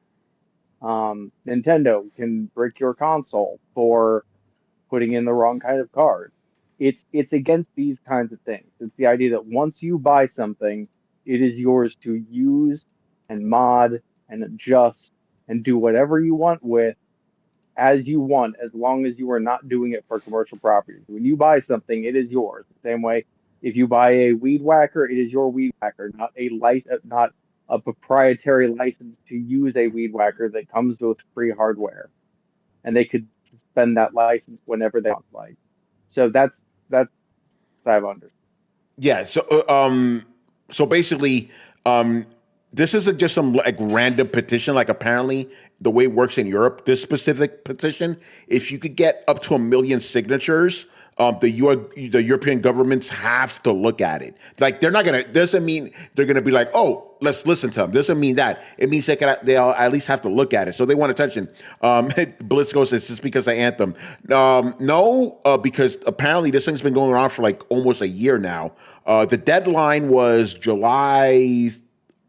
Nintendo can brick your console for putting in the wrong kind of card. It's against these kinds of things. It's the idea that once you buy something, it is yours to use and mod and adjust and do whatever you want with as you want, as long as you are not doing it for commercial properties. When you buy something, it is yours. The same way, if you buy a weed whacker, it is your weed whacker, not a proprietary license to use a weed whacker that comes with free hardware, and they could suspend that license whenever they want. Like, so that's what I've understood. Yeah. So basically, this isn't just some like random petition. Like apparently, the way it works in Europe, this specific petition, if you could get up to 1 million signatures, the European governments have to look at it. Like they're not gonna. Doesn't mean they're gonna be like, oh, let's listen to them. Doesn't mean that. It means they'll at least have to look at it. So they want attention. Blitz goes, it's just because of Anthem. No, because apparently this thing's been going on for like almost a year now. The deadline was July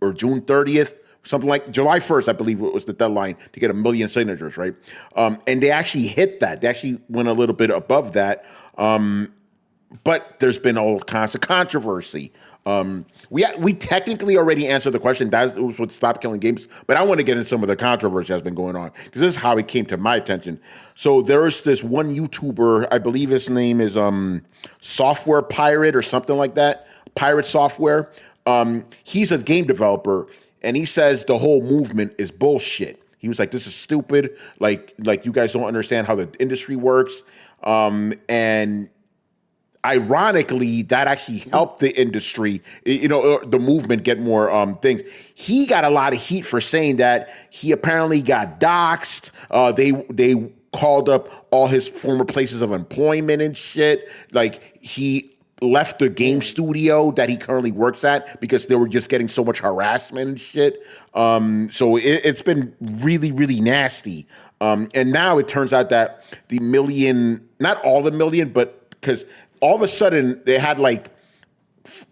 or June 30th, something like July 1st, I believe it was the deadline to get 1 million signatures, right? And they actually hit that. They actually went a little bit above that. But there's been all kinds of controversy. We technically already answered the question. That was what Stop Killing Games. But I want to get into some of the controversy that's been going on because this is how it came to my attention. So there's this one YouTuber, I believe his name is Software Pirate or something like that. Pirate Software. He's a game developer, and he says the whole movement is bullshit. He was like, "This is stupid. Like you guys don't understand how the industry works." And ironically, that actually helped the industry, the movement get more things. He got a lot of heat for saying that he apparently got doxxed. They called up all his former places of employment and shit. Like he left the game studio that he currently works at because they were just getting so much harassment and shit. So it's been really, really nasty. And now it turns out that the million, not all the million, but because all of a sudden they had like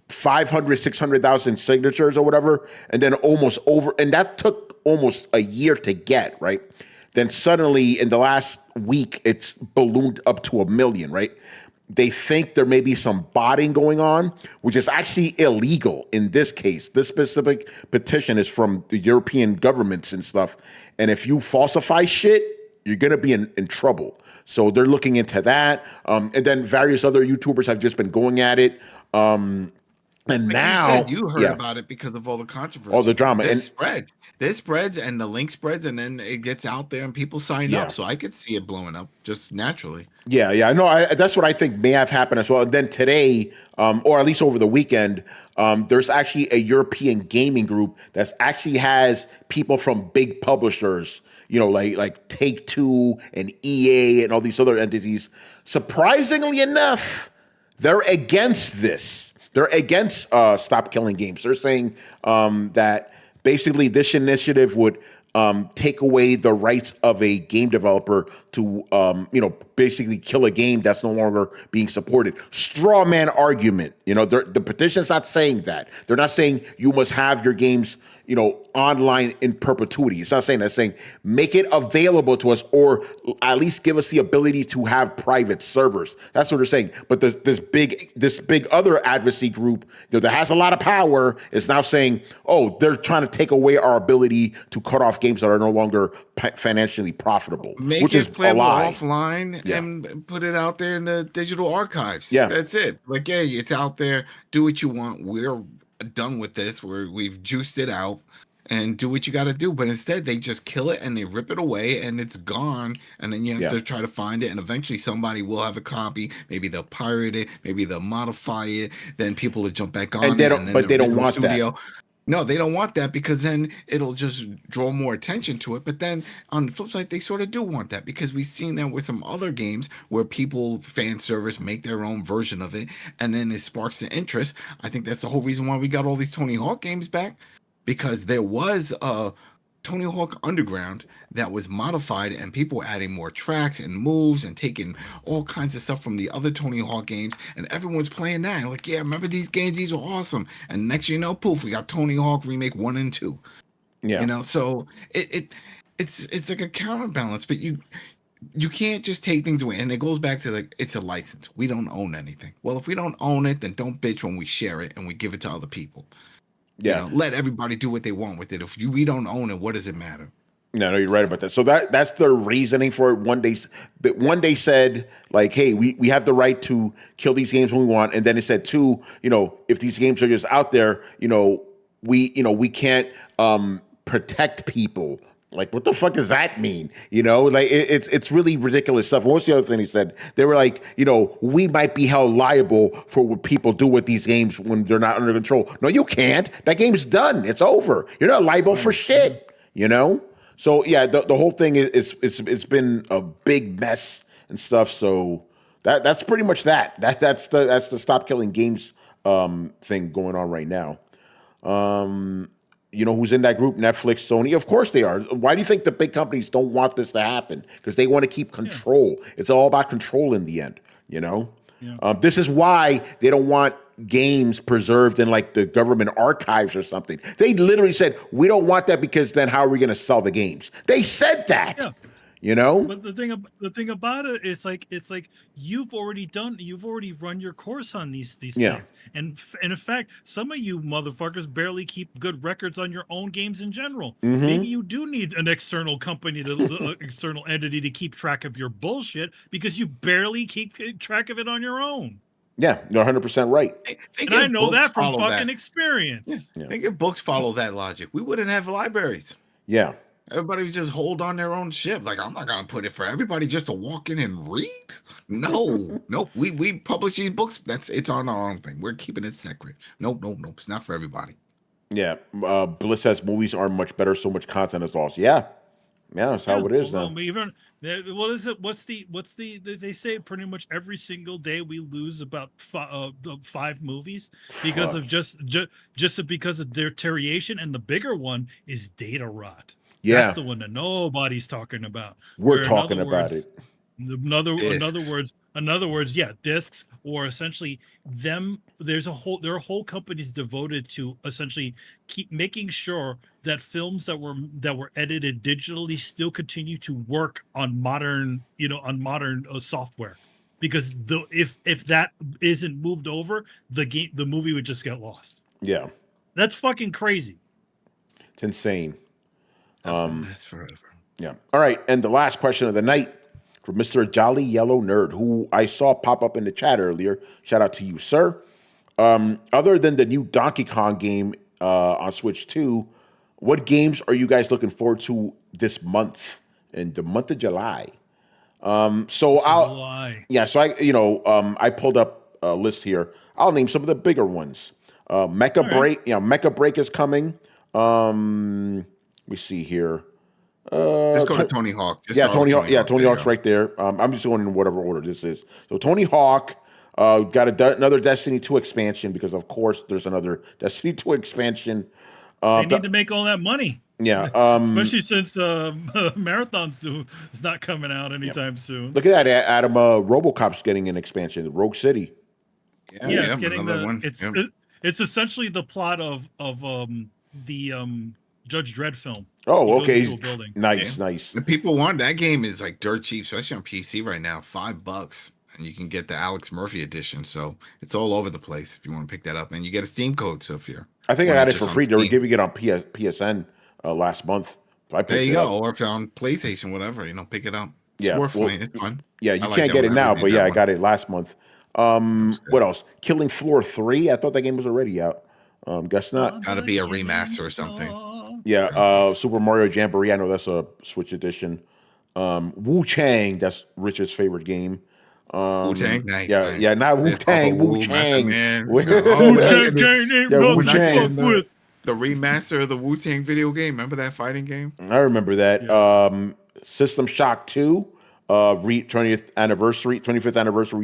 500, 600,000 signatures or whatever, and then and that took almost a year to get, right? Then suddenly in the last week, it's ballooned up to 1 million, right? They think there may be some botting going on, which is actually illegal in this case. This specific petition is from the European governments and stuff. And if you falsify shit, you're going to be in trouble. So they're looking into that. And then various other YouTubers have just been going at it. And like now you heard about it because of all the controversy, all the drama. This spreads and the link spreads, and then it gets out there and people sign up. So I could see it blowing up just naturally. Yeah. No, that's what I think may have happened as well. And then today, or at least over the weekend, there's actually a European gaming group that actually has people from big publishers, like Take-Two and EA and all these other entities. Surprisingly enough, they're against this. They're against Stop Killing Games. They're saying that basically this initiative would take away the rights of a game developer to, basically kill a game that's no longer being supported. Straw man argument. The petition's not saying that. They're not saying you must have your games, online in perpetuity. It's not saying that. It's saying make it available to us, or at least give us the ability to have private servers. That's what they're saying. But this big other advocacy group that has a lot of power is now saying, oh, they're trying to take away our ability to cut off games that are no longer financially profitable, Make which it is a playable lie. offline and put it out there in the digital archives. Yeah, that's it. Like, yeah, it's out there. Do what you want. We're done with this. We've juiced it out, and do what you got to do. But instead, they just kill it and they rip it away, and it's gone. And then you have to try to find it, and eventually somebody will have a copy. Maybe they'll pirate it. Maybe they'll modify it. Then people will jump back on and they don't want studio. that. No, they don't want that, because then it'll just draw more attention to it. But then on the flip side, they sort of do want that, because we've seen that with some other games where people, fan service, make their own version of it, and then it sparks the interest. I think that's the whole reason why we got all these Tony Hawk games back, because there was a Tony Hawk Underground that was modified, and people were adding more tracks and moves and taking all kinds of stuff from the other Tony Hawk games, and everyone's playing that. Like, yeah, remember these games? These are awesome. And next you know, poof, we got Tony Hawk Remake 1 and 2. Yeah, so it's like a counterbalance, but you can't just take things away. And it goes back to, like, it's a license. We don't own anything. Well, if we don't own it, then don't bitch when we share it and we give it to other people. Yeah, let everybody do what they want with it. If we don't own it, what does it matter? No, you're right about that. So that's the reasoning for it. One day said, like, hey, we have the right to kill these games when we want, and then it said, two, if these games are just out there, we can't protect people. Like, what the fuck does that mean? Like, it's really ridiculous stuff. And what's the other thing he said? They were like, we might be held liable for what people do with these games when they're not under control. No, you can't. That game's done. It's over. You're not liable for shit. So yeah, the whole thing it's been a big mess and stuff. So that's pretty much that. That's the stop killing games thing going on right now. Who's in that group? Netflix, Sony. Of course they are. Why do you think the big companies don't want this to happen? Because they want to keep control. Yeah. It's all about control in the end. Yeah. This is why they don't want games preserved in, like, the government archives or something. They literally said, we don't want that, because then how are we going to sell the games? They said that. Yeah. But the thing about it is, like, it's like you've already run your course on these things, and in fact, some of you motherfuckers barely keep good records on your own games in general. Mm-hmm. Maybe you do need an external company external entity to keep track of your bullshit, because you barely keep track of it on your own. Yeah, you're 100% right. And I know that from fucking experience. Yeah. I think if books follow that logic, we wouldn't have libraries. Yeah. Everybody would just hold on their own shit. Like, I'm not gonna put it for everybody just to walk in and read. No, nope. We publish these books. It's on our own thing. We're keeping it secret. Nope. It's not for everybody. Yeah. Bliss says movies are much better. So much content is lost. Yeah, that's how it is now. Even what is it? What's the? They say pretty much every single day we lose about 5 movies because of just because of deterioration, and the bigger one is data rot. Yeah, that's the one that nobody's talking about. We're talking about it. In other words, yeah, discs, or essentially them. There are whole companies devoted to essentially keep making sure that films that were edited digitally still continue to work on modern software, because if that isn't moved over, the movie would just get lost. Yeah, that's fucking crazy. It's insane. That's forever. Yeah. All right, and the last question of the night from Mr. Jolly Yellow Nerd, who I saw pop up in the chat earlier. Shout out to you, sir. Other than the new Donkey Kong game on Switch 2, what games are you guys looking forward to this month, in the month of July? So I pulled up a list here. I'll name some of the bigger ones. Mecha Break is coming. We see here. Let's go to Tony Hawk. Tony Hawk. Yeah, Tony Hawk's right there. I'm just going in whatever order this is. So Tony Hawk got another Destiny 2 expansion, because of course there's another Destiny 2 expansion. They need to make all that money. Yeah, especially since Marathon's is not coming out anytime soon. Look at that, Adam. RoboCop's getting an expansion. Rogue City. It's getting it's essentially the plot of Judge Dredd film. Oh, He goes okay. into a building. Nice, Yeah. nice. The people want that game is like dirt cheap, especially on PC right now, $5, and you can get the Alex Murphy edition. So it's all over the place if you want to pick that up, and you get a Steam code. So if you're, I think I want got it for just free. on They were Steam. giving it on PSN last month. So I picked There you it go. up. Or if you're on PlayStation, whatever, pick it up. It's Yeah, worth well, it's fun. Yeah, you I like can't that get it one. now, reviewed but that yeah, I one. got it last month. What else? Killing Floor 3. I thought that game was already out. Guess not. Gotta be a remaster or something. Yeah, Super Mario Jamboree. I know that's a Switch edition. Wu Chang. That's Richard's favorite game. Wu-Tang? Nice, Yeah, nice. yeah, not Wu There's Tang. Wu, Wu Chang. Man. Wu Wu-Tang Gang ain't Yeah, nothing Wu-Tang. to fuck with. The remaster of the Wu-Tang video game. Remember that fighting game? I remember that. Yeah. System Shock 2, 25th anniversary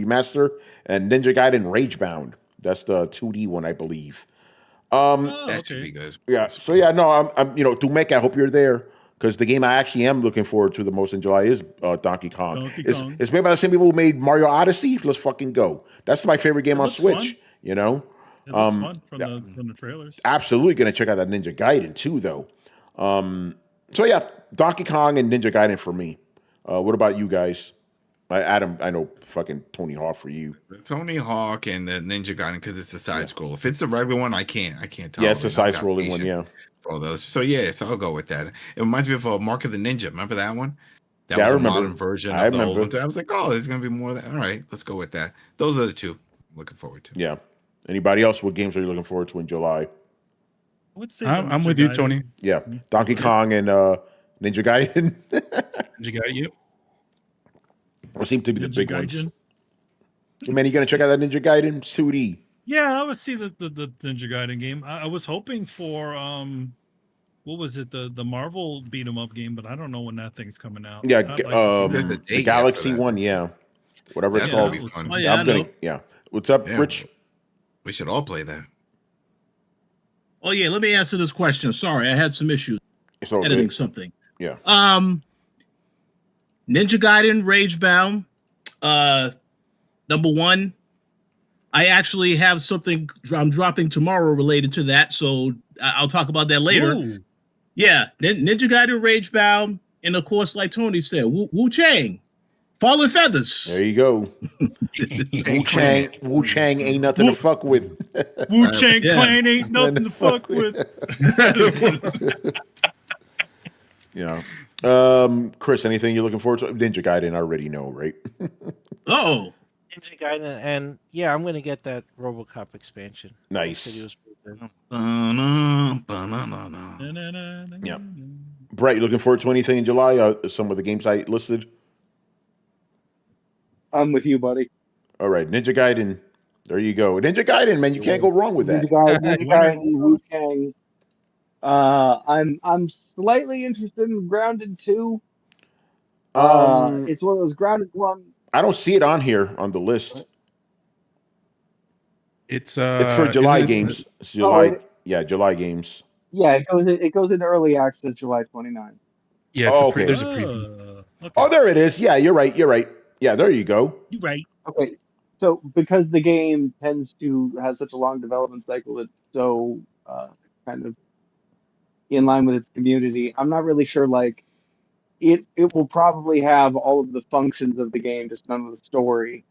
remaster, and Ninja Gaiden Ragebound. That's the 2D one, I believe. That should be good. Yeah. So yeah, no, I'm Dumek, I hope you're there because the game I actually am looking forward to the most in July is Donkey Kong. It's made by the same people who made Mario Odyssey. Let's fucking go. That's my favorite game on Switch. Fun. You know. It looks fun from the trailers. Absolutely gonna check out that Ninja Gaiden too, though. So yeah, Donkey Kong and Ninja Gaiden for me. What about you guys? Adam, I know fucking Tony Hawk for you. Tony Hawk and the Ninja Gaiden because it's a side scroll. If it's a regular one, I can't tell. Yeah, it's a side scrolling one. Yeah. For all those. So yeah, so I'll go with that. It reminds me of Mark of the Ninja. Remember that one? That was I a remember. modern version I of the old remember. one. I was like, oh, there's gonna be more of that. All right, let's go with that. Those are the two I'm looking forward to. Yeah. Anybody else? What games are you looking forward to in July? I would say I'm with you, Tony. Yeah, Donkey Kong and Ninja Gaiden. Ninja Gaiden, yep. What seem to be the Ninja big ones. Gaiden. Man, you gonna check out that Ninja Gaiden 2D? Yeah, I would see the Ninja Gaiden game. I was hoping for what was it, the Marvel beat 'em up game, but I don't know when that thing's coming out. Yeah, I'd like to see There's that. a the date yet Galaxy for that. one. Yeah, whatever it's That's called. gonna be fun. Oh, yeah, I know. Yeah. What's up, Yeah. Rich? We should all play that. Oh yeah, let me answer this question. Sorry, I had some issues It's all editing good. something. Yeah. Ninja Gaiden Ragebound, number one. I actually have something I'm dropping tomorrow related to that, so I'll talk about that later. Ooh. Yeah, Ninja Gaiden Ragebound, and of course, like Tony said, Wu Chang, Fallen Feathers. There you go. Wu Chang ain't nothing to fuck with. Wu Chang Yeah. Clan ain't nothing to fuck with. Yeah. Chris, anything you're looking forward to? Ninja Gaiden, I already know, right? Oh, Ninja Gaiden, and yeah, I'm gonna get that RoboCop expansion. Nice. Said he was pretty good. Yeah. Brett, you looking forward to anything in July? Some of the games I listed. I'm with you, buddy. All right, Ninja Gaiden. There you go. Ninja Gaiden, man, you can't go wrong with that. Ninja Gaiden, Wu-Tang. I'm slightly interested in Grounded 2. It's one of those Grounded one. I don't see it on here on the list. It's For July isn't it- games. It's July. it- Yeah, July games. Yeah, it goes into early access July 29th. Yeah, it's Oh, a okay. there's a preview. Okay. Oh, there it is. Yeah, you're right. You're right. Yeah, there you go. You right. Okay, so because the game tends to have such a long development cycle, it's so kind of in line with its community. I'm not really sure. Like, it will probably have all of the functions of the game, just none of the story.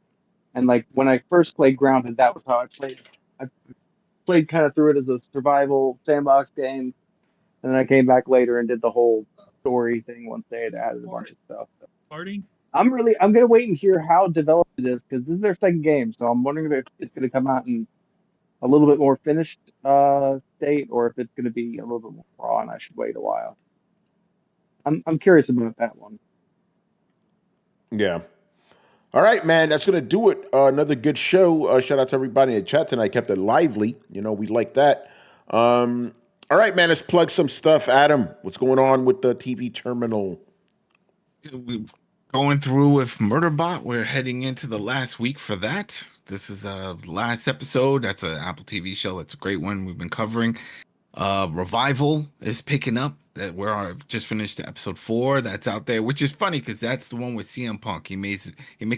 And like when I first played Grounded, that was how I played. I played kind of through it as a survival sandbox game, and then I came back later and did the whole story thing once they had added a bunch of stuff. Party. I'm gonna wait and hear how developed it is because this is their second game, so I'm wondering if it's gonna come out in a little bit more finished state, or if it's gonna be a little bit more raw, and I should wait a while. I'm curious about that one. Yeah. All right, man. That's gonna do it. Another good show. Shout out to everybody in the chat tonight. Kept it lively. You know, we like that. All right, man. Let's plug some stuff. Adam, what's going on with the TV terminal? We're going through with Murderbot. We're heading into the last week for that. This is a last episode. That's an Apple TV show. That's a great one we've been covering. Revival is picking up. That we're just finished episode 4. That's out there, which is funny because that's the one with CM Punk. He makes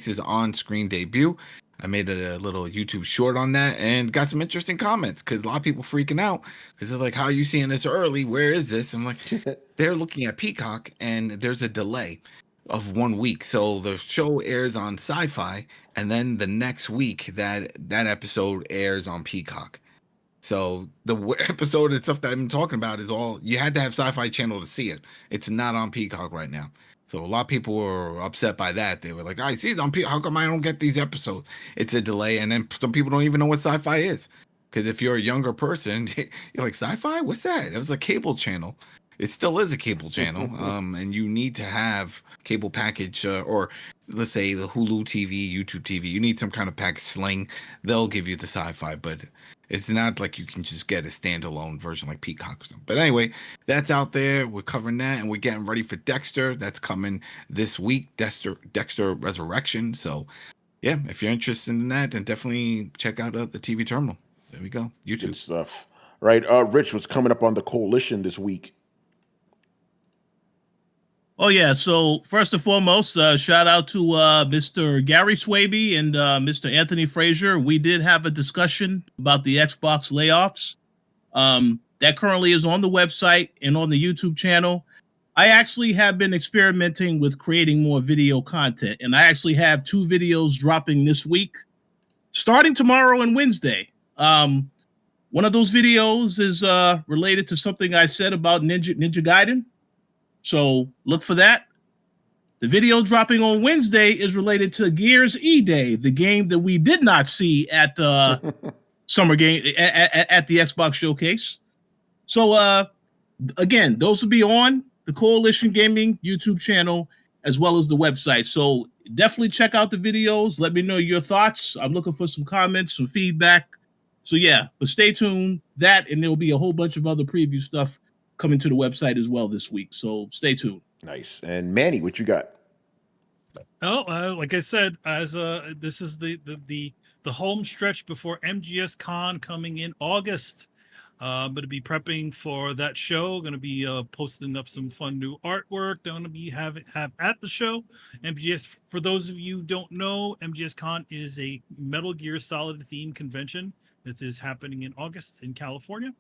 his on-screen debut. I made a little YouTube short on that and got some interesting comments because a lot of people freaking out because they're like, "How are you seeing this early? Where is this?" I'm like, they're looking at Peacock and there's a delay of 1 week. So the show airs on Sci-Fi, and then the next week that episode airs on Peacock. So the episode and stuff that I've been talking about is all you had to have Sci-Fi Channel to see it. It's not on Peacock right now. So a lot of people were upset by that. They were like, "I see it on Peacock. How come I don't get these episodes?" It's a delay, and then some people don't even know what Sci-Fi is. Because if you're a younger person, you're like, "Sci-Fi? What's that?" It was a cable channel. It still is a cable channel, and you need to have cable package, or let's say the Hulu TV, YouTube TV. You need some kind of package. Sling, they'll give you the Sci-Fi, but it's not like you can just get a standalone version like Peacock or something. But anyway, that's out there. We're covering that, and we're getting ready for Dexter. That's coming this week. Dexter Resurrection. So, yeah, if you're interested in that, then definitely check out the TV terminal. There we go. YouTube Good stuff. Right. Rich, what's coming up on the coalition this week? Oh yeah, so first and foremost, shout out to Mr. Gary Swaby and Mr. Anthony Frazier. We did have a discussion about the Xbox layoffs. That currently is on the website and on the YouTube channel. I actually have been experimenting with creating more video content, and I actually have 2 videos dropping this week, starting tomorrow and Wednesday. One of those videos is related to something I said about Ninja Gaiden. So look for that. The video dropping on Wednesday is related to Gears E-Day, the game that we did not see at Summer Game at the Xbox Showcase. So again, those will be on the Coalition Gaming YouTube channel as well as the website. So definitely check out the videos. Let me know your thoughts. I'm looking for some comments, some feedback. So yeah, but stay tuned. That and there will be a whole bunch of other preview stuff coming to the website as well this week. So stay tuned. Nice. And Manny, what you got? Oh, like I said, as this is the home stretch before MGS Con coming in August. I'm going to be prepping for that show. Going to be posting up some fun new artwork. Going to be have at the show. MGS. For those of you who don't know, MGS Con is a Metal Gear Solid themed convention that is happening in August in California.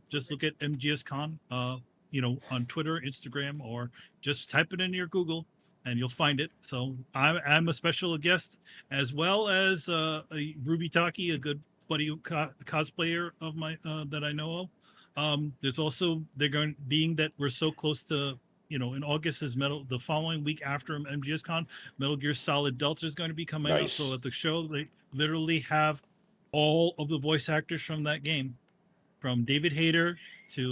Just look at MGS Con, on Twitter, Instagram, or just type it into your Google and you'll find it. So I'm a special guest, as well as a Ruby Taki, a good buddy cosplayer of my that I know of. There's also being that we're so close to, in August is the following week after MGS Con, Metal Gear Solid Delta is going to be coming out. So at the show, they literally have all of the voice actors from that game, from David Hayter to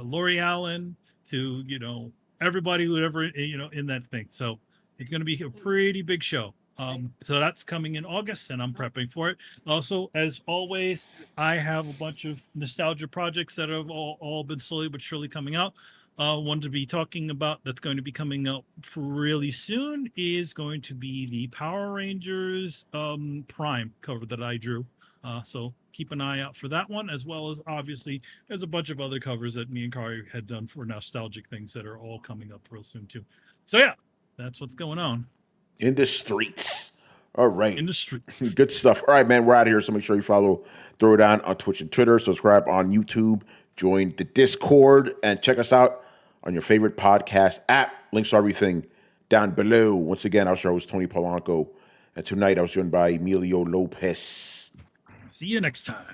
Lori Allen to everybody who ever in that thing. So it's going to be a pretty big show. So that's coming in August, and I'm prepping for it. Also, as always, I have a bunch of nostalgia projects that have all been slowly but surely coming out. One to be talking about that's going to be coming out for really soon is going to be the Power Rangers Prime cover that I drew. So keep an eye out for that one, as well as obviously there's a bunch of other covers that me and Kari had done for nostalgic things that are all coming up real soon too. So yeah, that's what's going on. In the streets. All right. In the streets. Good stuff. All right, man, we're out of here. So make sure you follow Throwdown on Twitch and Twitter. Subscribe on YouTube. Join the Discord. And check us out on your favorite podcast app. Links to everything down below. Once again, our show is Tony Polanco. And tonight I was joined by Emilio Lopez. See you next time.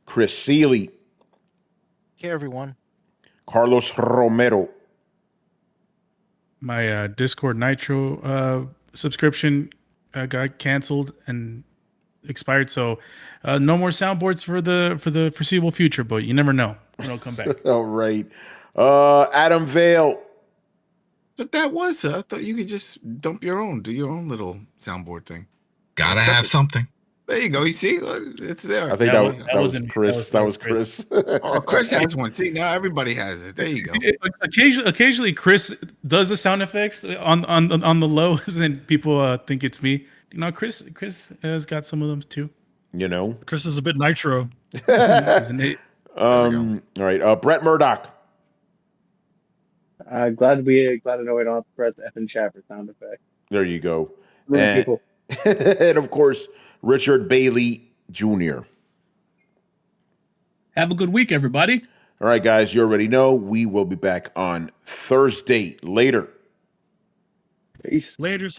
Chris Seeley. Okay, everyone. Carlos Romero. My Discord Nitro subscription got canceled and expired, so no more soundboards for the foreseeable future. But you never know when it'll come back. All right, Adam Vale. But that was, I thought you could just do your own little soundboard thing. Gotta have something. There you go. You see, it's there. I think that was Chris. That was Chris. Oh, Chris has one. See, now everybody has it. There you go. Occasionally, Chris does the sound effects on the lows, and people think it's me. Chris has got some of them too. Chris is a bit nitro. All right, Brett Murdoch. Glad to know I don't have to press F and chat for sound effect. There you go. People. And of course, Richard Bailey Jr. Have a good week, everybody. All right, guys, you already know we will be back on Thursday. Later. Peace. Laters.